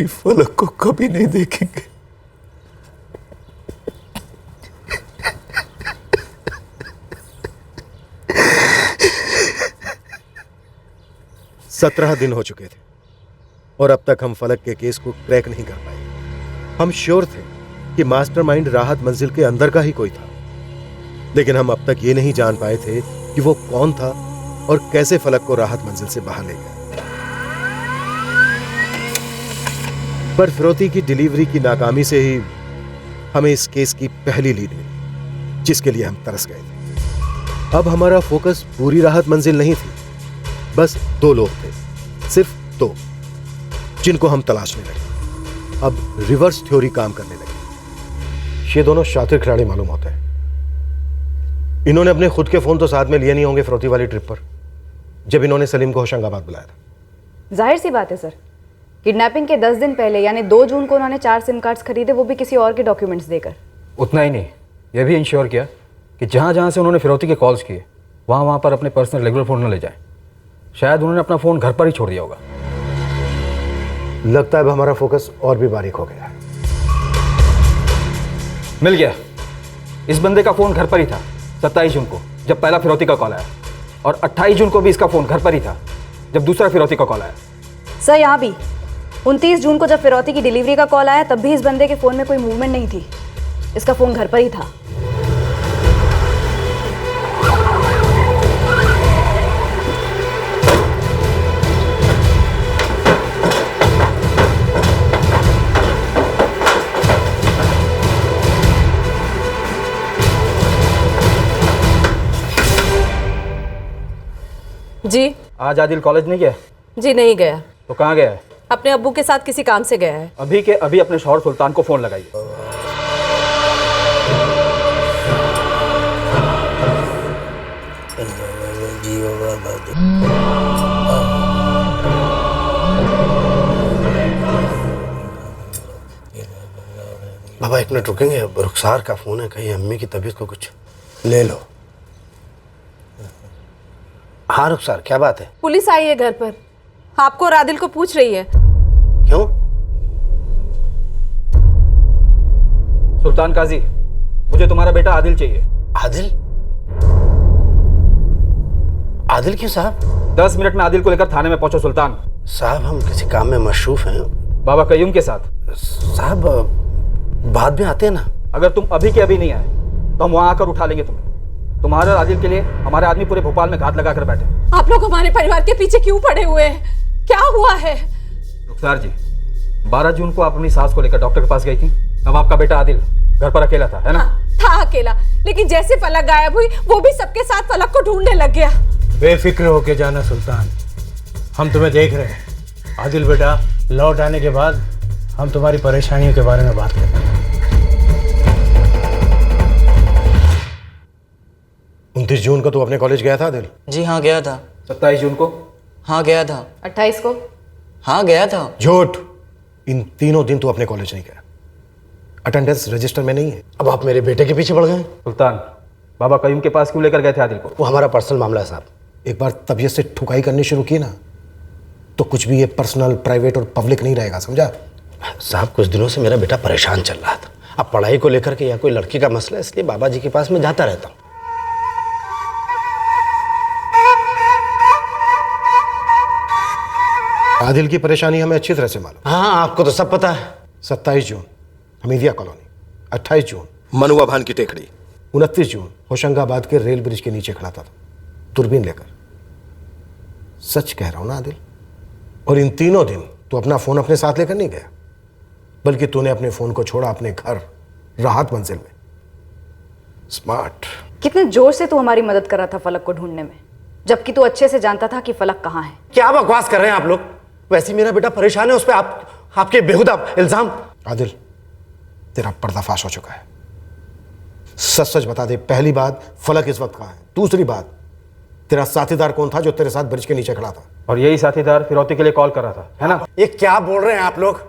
A: फलक को कभी नहीं देखेंगे।
L: सत्रह दिन हो चुके थे और अब तक हम फलक के केस को क्रैक नहीं कर पाए। हम श्योर थे कि मास्टरमाइंड राहत मंजिल के अंदर का ही कोई था, लेकिन हम अब तक ये नहीं जान पाए थे कि वो कौन था और कैसे फलक को राहत मंजिल से बाहर ले गया। पर फिरौती की डिलीवरी की नाकामी से ही हमें इस केस की पहली लीड मिली, जिसके लिए हम तरस गए थे। अब हमारा फोकस पूरी राहत मंजिल नहीं थी, बस 2 लोग थे, सिर्फ 2, जिनको हम तलाशने लगे। अब रिवर्स थ्योरी काम करने लगी। ये दोनों शातिर खिलाड़ी मालूम होते हैं। इन्होंने अपने खुद के फोन तो साथ में लिए नहीं होंगे फिरौती वाली ट्रिप पर, जब इन्होंने सलीम को होशंगाबाद बुलाया था।
E: जाहिर सी बात है सर, किडनैपिंग के 10 दिन पहले यानी 2 जून को उन्होंने 4 सिम कार्ड्स खरीदे, वो भी किसी और के डॉक्यूमेंट्स देकर।
C: उतना ही नहीं, यह भी इंश्योर किया कि जहाँ जहाँ से उन्होंने फिरौती के कॉल्स किए वहाँ पर अपने पर्सनल रेगुलर फ़ोन न ले जाएं। शायद उन्होंने अपना फ़ोन घर पर ही छोड़ दिया होगा।
L: लगता है अब हमारा फोकस और भी बारीक हो गया है।
C: मिल गया। इस बंदे का फ़ोन घर पर ही था 27 जून को जब पहला फिरौती का कॉल आया, और 28 जून को भी इसका फ़ोन घर पर ही था जब दूसरा फिरौती का कॉल आया।
E: सर यहाँ भी 29 जून को जब फिरौती की डिलीवरी का कॉल आया तब भी इस बंदे के फ़ोन में कोई मूवमेंट नहीं थी, इसका फ़ोन घर पर ही था।
I: जी
C: आज आदिल कॉलेज नहीं गया?
I: जी नहीं गया।
C: तो कहाँ गया है?
I: अपने अब्बू के साथ किसी काम से गया है।
C: अभी के अभी अपने शौहर सुल्तान को फ़ोन लगाइए।
N: बाबा एक मिनट रुकेंगे, रुखसार का फोन है, कहीं अम्मी की तबीयत को कुछ ले लो। हाँ रुखसार, क्या बात है?
I: पुलिस आई है घर पर, आपको और आदिल को पूछ रही है।
N: क्यों?
C: सुल्तान काजी, मुझे तुम्हारा बेटा आदिल चाहिए।
N: आदिल? आदिल क्यों साहब?
C: 10 मिनट में आदिल को लेकर थाने में पहुंचो सुल्तान।
N: साहब हम किसी काम में मशरूफ हैं।
C: बाबा कयूम के साथ।
N: साहब बाद में आते हैं ना।
C: अगर तुम अभी के अभी नहीं आए तो हम वहां आकर उठा लेंगे तुम्हें। तुम्हारे और आदिल के लिए हमारे आदमी पूरे भोपाल में घात लगा कर बैठे।
I: आप लोग हमारे परिवार के पीछे क्यों पड़े हुए हैं? क्या हुआ है?
C: रुखसार जी, 12 जून को आप अपनी सास को लेकर डॉक्टर के पास गई थी। अब आपका बेटा आदिल घर पर अकेला था, है ना?
I: हाँ, था अकेला, लेकिन जैसे फलक गायब हुई वो भी सबके साथ फलक को ढूंढने लग गया।
K: बेफिक्र होके जाना सुल्तान, हम तुम्हें देख रहे हैं। आदिल बेटा लौट आने के बाद हम तुम्हारी परेशानियों के बारे में बात करेंगे।
L: 29 जून को तू अपने कॉलेज गया था आदिल?
S: जी हाँ गया था।
C: 27 जून को?
S: हाँ गया था।
I: 28 को?
S: हाँ गया था।
L: झूठ, इन तीनों दिन तू अपने कॉलेज नहीं गया, अटेंडेंस रजिस्टर में नहीं है। अब आप मेरे बेटे के पीछे पड़ गए।
C: सुल्तान, बाबा कयूम के पास क्यों लेकर गए थे आदिल को?
L: वो हमारा पर्सनल मामला है साहब। एक बार तबीयत से ठुकाई करनी शुरू की ना तो कुछ भी ये पर्सनल, प्राइवेट और पब्लिक नहीं रहेगा, समझा? साहब कुछ दिनों से मेरा बेटा परेशान चल रहा था, अब पढ़ाई को लेकर के या कोई लड़की का मसला, इसलिए बाबा जी के पास मैं जाता रहता हूँ। आदिल की परेशानी हमें अच्छी तरह से मालूम। हाँ आपको तो सब पता है। 27 जून हमीदिया कॉलोनी, 28 जून मनुआ भान की टेकड़ी, 29 जून होशंगाबाद के रेल ब्रिज के नीचे खड़ा था दूरबीन लेकर। सच कह रहा हूं ना आदिल? और इन तीनों दिन तू अपना फोन अपने साथ लेकर नहीं गया, बल्कि तूने अपने फोन को छोड़ा अपने घर राहत मंजिल में। स्मार्ट।
E: कितने जोर से तू हमारी मदद कर रहा था फलक को ढूंढने में, जबकि तू अच्छे से जानता था कि फलक कहाँ है।
L: क्या बकवास कर रहे हैं आप लोग? वैसे मेरा बेटा परेशान है, उस पर आपके बेहुदा इल्जाम। आदिल तेरा पर्दाफाश हो चुका है। सच सच बता दे, पहली बात फलक इस वक्त कहाँ है? दूसरी बात, तेरा साथीदार कौन था जो तेरे साथ ब्रिज के नीचे खड़ा था?
C: और यही साथीदार फिरौती के लिए कॉल कर रहा था, है ना?
L: ये क्या बोल रहे हैं आप लोग?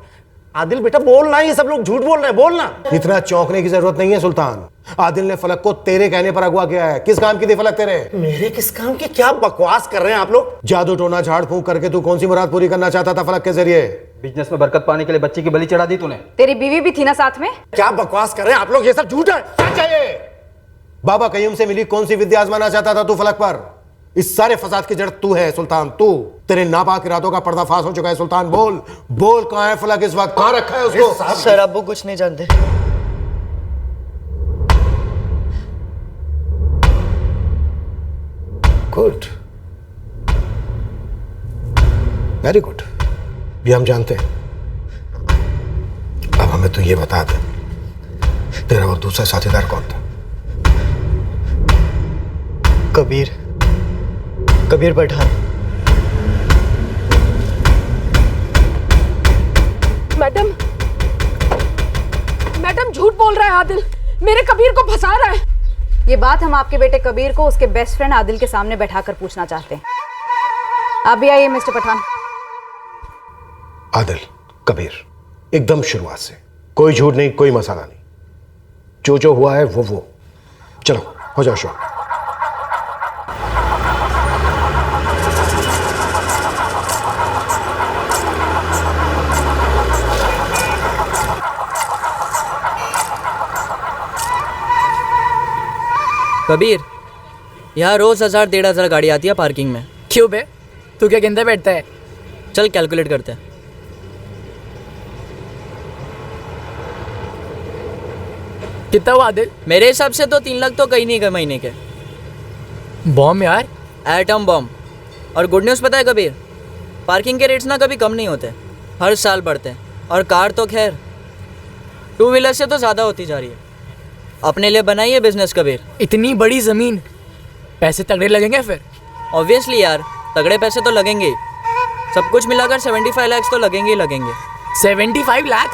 L: आदिल बेटा बोलना, ये सब लोग झूठ बोल रहे हैं, बोलना। इतना चौंकने की जरूरत नहीं है सुल्तान। आदिल ने फलक को तेरे कहने पर अगवा किया है। किस काम की थी फलक तेरे? मेरे किस काम की? क्या बकवास कर रहे हैं आप लोग? जादू टोना झाड़ फूंक करके तू कौन सी मुराद पूरी करना चाहता था फलक के जरिए?
C: बिजनेस में बरकत पाने के लिए बच्ची की बलि चढ़ा दी तूने।
E: तेरी बीवी भी थी ना साथ में?
L: क्या बकवास कर रहे हैं आप लोग? ये सब झूठ है। सच है ये। बाबा कयूम से मिली कौन सी विद्या आजमाना चाहता था तू फलक पर? इस सारे फसाद की जड़ तू है सुल्तान, तू। तेरे नापाक इरादों का पर्दाफाश हो चुका है सुल्तान। बोल बोल, कहां है फलक इस वक्त? कहां रखा है उसको?
S: सर अब्बू कुछ नहीं जानते।
L: गुड, वेरी गुड, ये हम जानते हैं। अब हमें तो ये बता दे, तेरा वो दूसरा साथीदार कौन था?
S: कबीर पठान।
I: मैडम झूठ बोल रहा है आदिल, मेरे कबीर को फंसा रहा है।
E: ये बात हम आपके बेटे कबीर को उसके बेस्ट फ्रेंड आदिल के सामने बैठाकर पूछना चाहते हैं। आप भी आइए मिस्टर पठान।
L: आदिल, कबीर, एकदम शुरुआत से कोई झूठ नहीं, कोई मसाला नहीं, जो हुआ है वो। चलो हो जाओ शो।
S: कबीर, यहाँ रोज 1000-1500 गाड़ी आती है पार्किंग में।
T: क्यों बे, तू क्या गिनते बैठता है?
S: चल कैलकुलेट करते हैं।
T: कितना हुआ आदिल?
S: मेरे हिसाब से तो 3 लाख तो कहीं नहीं गए महीने के।
T: बॉम्ब यार,
S: एटम बॉम्ब। और गुड न्यूज़ पता है कबीर, पार्किंग के रेट्स ना कभी कम नहीं होते, हर साल बढ़ते हैं। और कार तो खैर 2 व्हीलर से तो ज़्यादा होती जा रही है। अपने लिए बनाइए बिजनेस कबीर।
T: इतनी बड़ी जमीन, पैसे तगड़े लगेंगे फिर?
S: ऑब्वियसली यार, तगड़े पैसे तो लगेंगे ही। सब कुछ मिलाकर 75 लाख तो लगेंगे ही लगेंगे।
T: 75 लाख?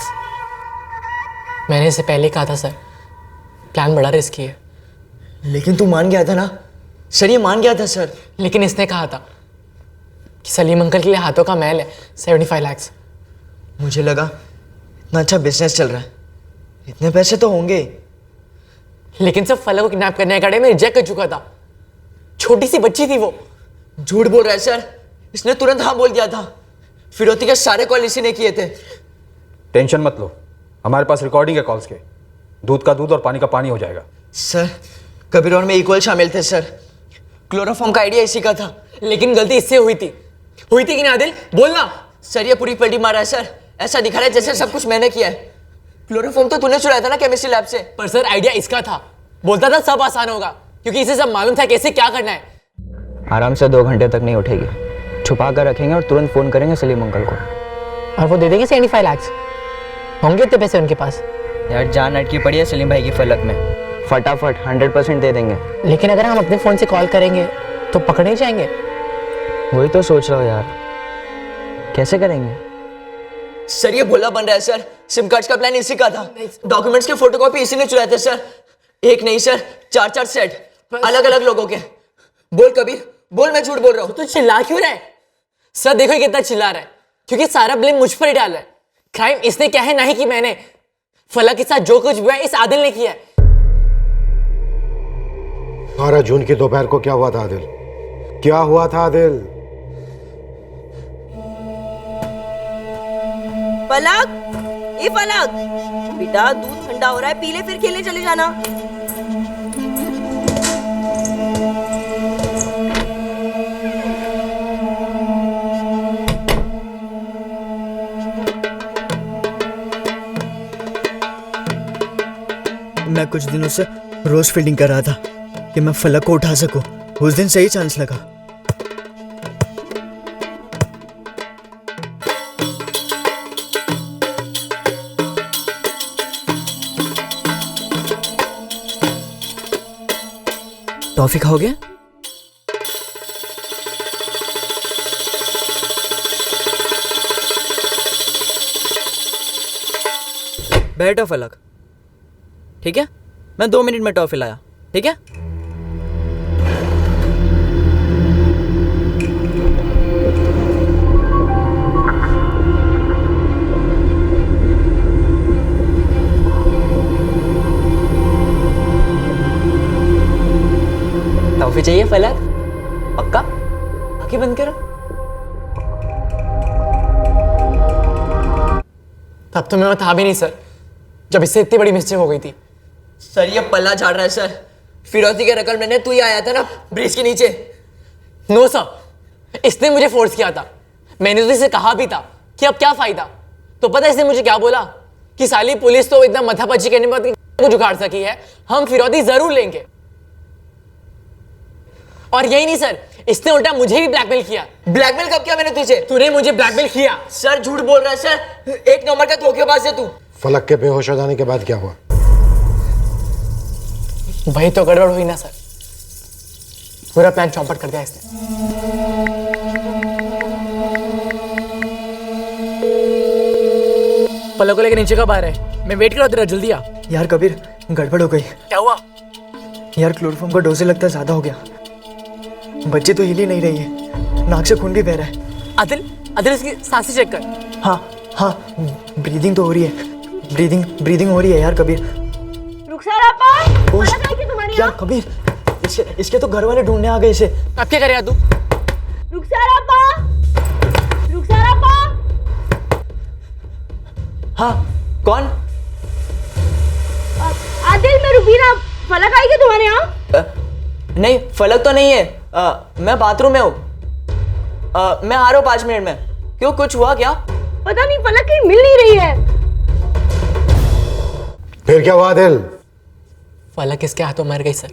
T: मैंने इससे पहले कहा था सर, प्लान बड़ा रिस्की है।
S: लेकिन तू मान गया था ना, सर ये मान गया था सर।
T: लेकिन इसने कहा था कि सलीम अंकल के लिए हाथों का महल है, 75 लाख।
S: मुझे लगा इतना अच्छा बिजनेस चल रहा है, इतने पैसे तो होंगे।
T: लेकिन सब फलक को किडनैप करने के में रिजेक्ट कर चुका था। छोटी सी बच्ची थी वो।
S: झूठ बोल रहा है सर, इसने तुरंत हाँ बोल दिया था। फिरौती के सारे कॉल इसी ने किए थे।
C: टेंशन मत लो, हमारे पास रिकॉर्डिंग है कॉल्स के। दूध का दूध और पानी का पानी हो जाएगा।
S: सर कबीर और मैं इक्वल शामिल थे सर। क्लोरोफॉर्म का आइडिया इसी का था।
T: लेकिन गलती इससे हुई थी कि नहीं आदिल? बोलना।
S: सर ये पूरी पलटी मारा है सर, ऐसा दिखा रहा है जैसे सब कुछ मैंने किया है। क्लोरोफॉर्म तो तूने चुराया था ना केमिस्ट्री लैब से।
T: पर सर आइडिया इसका था। बोलता था सब आसान होगा क्योंकि इसे सब मालूम था कैसे क्या करना है।
S: आराम से 2 घंटे तक नहीं उठेगी, छुपा कर रखेंगे और तुरंत फोन करेंगे सलीम अंकल को।
T: और वो दे देंगे 75 लाख। होंगे इतने पैसे उनके पास?
S: यार जान अटकी पड़ी है सलीम भाई की फलक में, फटाफट 100% दे देंगे।
T: लेकिन अगर हम अपने फोन से कॉल करेंगे तो पकड़े जाएंगे।
S: वही तो सोच रहा हूँ यार, कैसे करेंगे? सर ये भोला बन रहा है सर, सिम कार्ड का प्लान इसी का था। डॉक्यूमेंट्स के फोटोकॉपी इसी ने चुराए थे सर। एक नहीं सर, 4 सेट अलग अलग लोगों के। बोल कबीर बोल, मैं झूठ बोल रहा हूँ।
T: तो चिल्ला क्यों रहा है? सर देखो कितना चिल्ला रहा है, क्योंकि सारा ब्लेम मुझ पर ही डाल रहा है। क्राइम इसने क्या है, नहीं कि मैंने। फलक के साथ जो कुछ हुआ है इस आदिल ने किया है।
L: 12 जून की दोपहर को क्या हुआ था आदिल? क्या हुआ था आदिल?
R: फलक, ये फलक बेटा, दूध ठंडा हो रहा है, पी ले फिर खेलने चले जाना।
S: मैं कुछ दिनों से रोज फील्डिंग कर रहा था कि मैं फलक को उठा सकूं। उस दिन सही चांस लगा। टॉफी खाओगे? बैठो फलक, ठीक है? मैं 2 मिनट में टॉफी लाया, ठीक है? टॉफी चाहिए फलक? पक्का? आंखें बंद करो।
T: तब तो मैं था भी नहीं सर, जब इससे इतनी बड़ी मिस्टेक हो गई थी।
S: सर ये पल्ला झाड़ रहा है सर। फिरौती के रकम लेने तू ही आया था ना ब्रिज के नीचे।
T: नो सर, इसने मुझे फोर्स किया था। मैंने तो इसे कहा भी था कि अब क्या फायदा। तो पता है इसने मुझे क्या बोला? कि साली पुलिस तो इतना मथापच्ची करने के बाद कुछ उखाड़ सकी है, हम फिरौती जरूर लेंगे। और यही नहीं सर, इसने उल्टा मुझे भी ब्लैकमेल किया।
S: ब्लैकमेल कब किया मैंने तुझे?
T: तूने मुझे ब्लैकमेल किया।
S: सर झूठ बोल रहा है सर, 1 नंबर का धोखेबाज है तू।
L: फलक के बेहोश हो जाने के बाद क्या हुआ?
T: वही तो गड़बड़ हुई ना सर, पूरा प्लान चौपट कर दिया इसने। फलक को लेकर नीचे कब आ रहा है? मैं वेट कर रहा हूं तेरा, जल्दी आ।
S: यार कबीर गड़बड़ हो गई।
T: क्या हुआ?
S: यार क्लोरोफॉर्म का डोज लगता है ज्यादा हो गया। बच्ची तो हिल ही नहीं रही है, नाक से खून भी बह रहा है।
T: आदिल इसकी सांसें चेक कर।
S: हाँ ब्रीदिंग तो हो रही है, ब्रीदिंग हो रही है यार कबीर। यार कबीर, इसके तो घर वाले ढूंढने आ गए इसे।
T: अब क्या करेगा तू?
S: हाँ कौन?
B: आदिल, मैं रुबीना। फलक आई क्या तुम्हारे यहाँ?
S: नहीं फलक तो नहीं है। मैं बाथरूम में हूँ। मैं आ रहा हूँ 5 मिनट में। क्यों, कुछ हुआ क्या?
B: पता नहीं, फलक कहीं मिल नहीं रही है।
L: फिर क्या हुआ आदिल?
T: फलक किसके हाथों मर गई सर।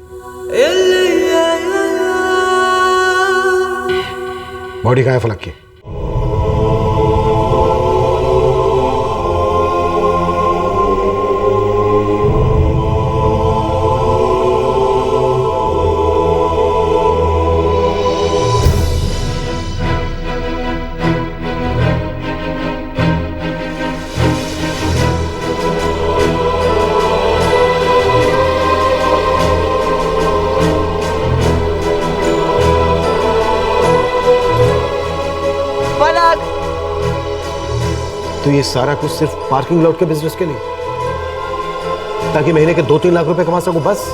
L: बॉडी कहाँ है फलक की? तो ये सारा कुछ सिर्फ पार्किंग लॉट के बिजनेस के लिए, ताकि महीने के 2-3 लाख रुपए कमा सकूं बस।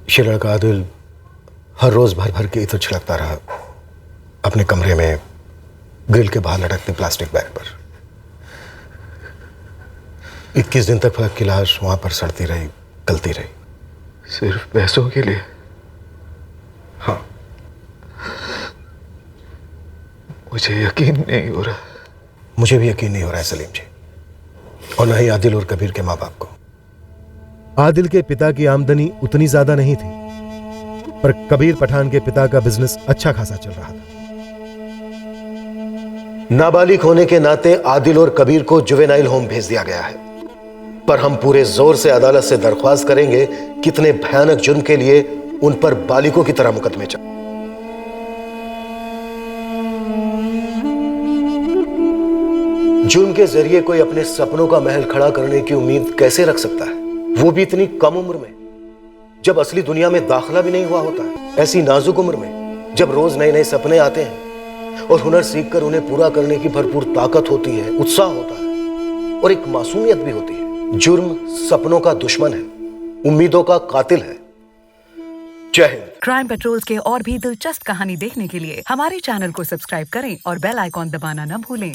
L: ये लड़का आदिल हर रोज भर भर के इत्र छिड़कता रहा अपने कमरे में ग्रिल के बाहर लटकते प्लास्टिक बैग पर। 21 दिन तक फलक की लाश वहां पर सड़ती रही, गलती रही।
A: सिर्फ पैसों के लिए?
L: हाँ,
A: मुझे यकीन नहीं हो रहा।
L: मुझे भी यकीन नहीं हो रहा है सलीम जी, और न ही आदिल और कबीर के माँ बाप को। आदिल के पिता की आमदनी उतनी ज्यादा नहीं थी, पर कबीर पठान के पिता का बिजनेस अच्छा खासा चल रहा था। नाबालिग होने के नाते आदिल और कबीर को जुवेनाइल होम भेज दिया गया है, पर हम पूरे जोर से अदालत से दरख्वास्त करेंगे कितने भयानक जुर्म के लिए उन पर बालिगों की तरह मुकदमे चल। जुर्म के जरिए कोई अपने सपनों का महल खड़ा करने की उम्मीद कैसे रख सकता है, वो भी इतनी कम उम्र में, जब असली दुनिया में दाखिला भी नहीं हुआ होता है। ऐसी नाजुक उम्र में, जब रोज नए नए सपने आते हैं और हुनर सीखकर उन्हें पूरा करने की भरपूर ताकत होती है, उत्साह होता है और एक मासूमियत भी होती है। जुर्म सपनों का दुश्मन है, उम्मीदों का कातिल है। जय हिंद।
H: क्राइम पेट्रोल के और भी दिलचस्प कहानी देखने के लिए हमारे चैनल को सब्सक्राइब करें और बेल आइकॉन दबाना न भूलें।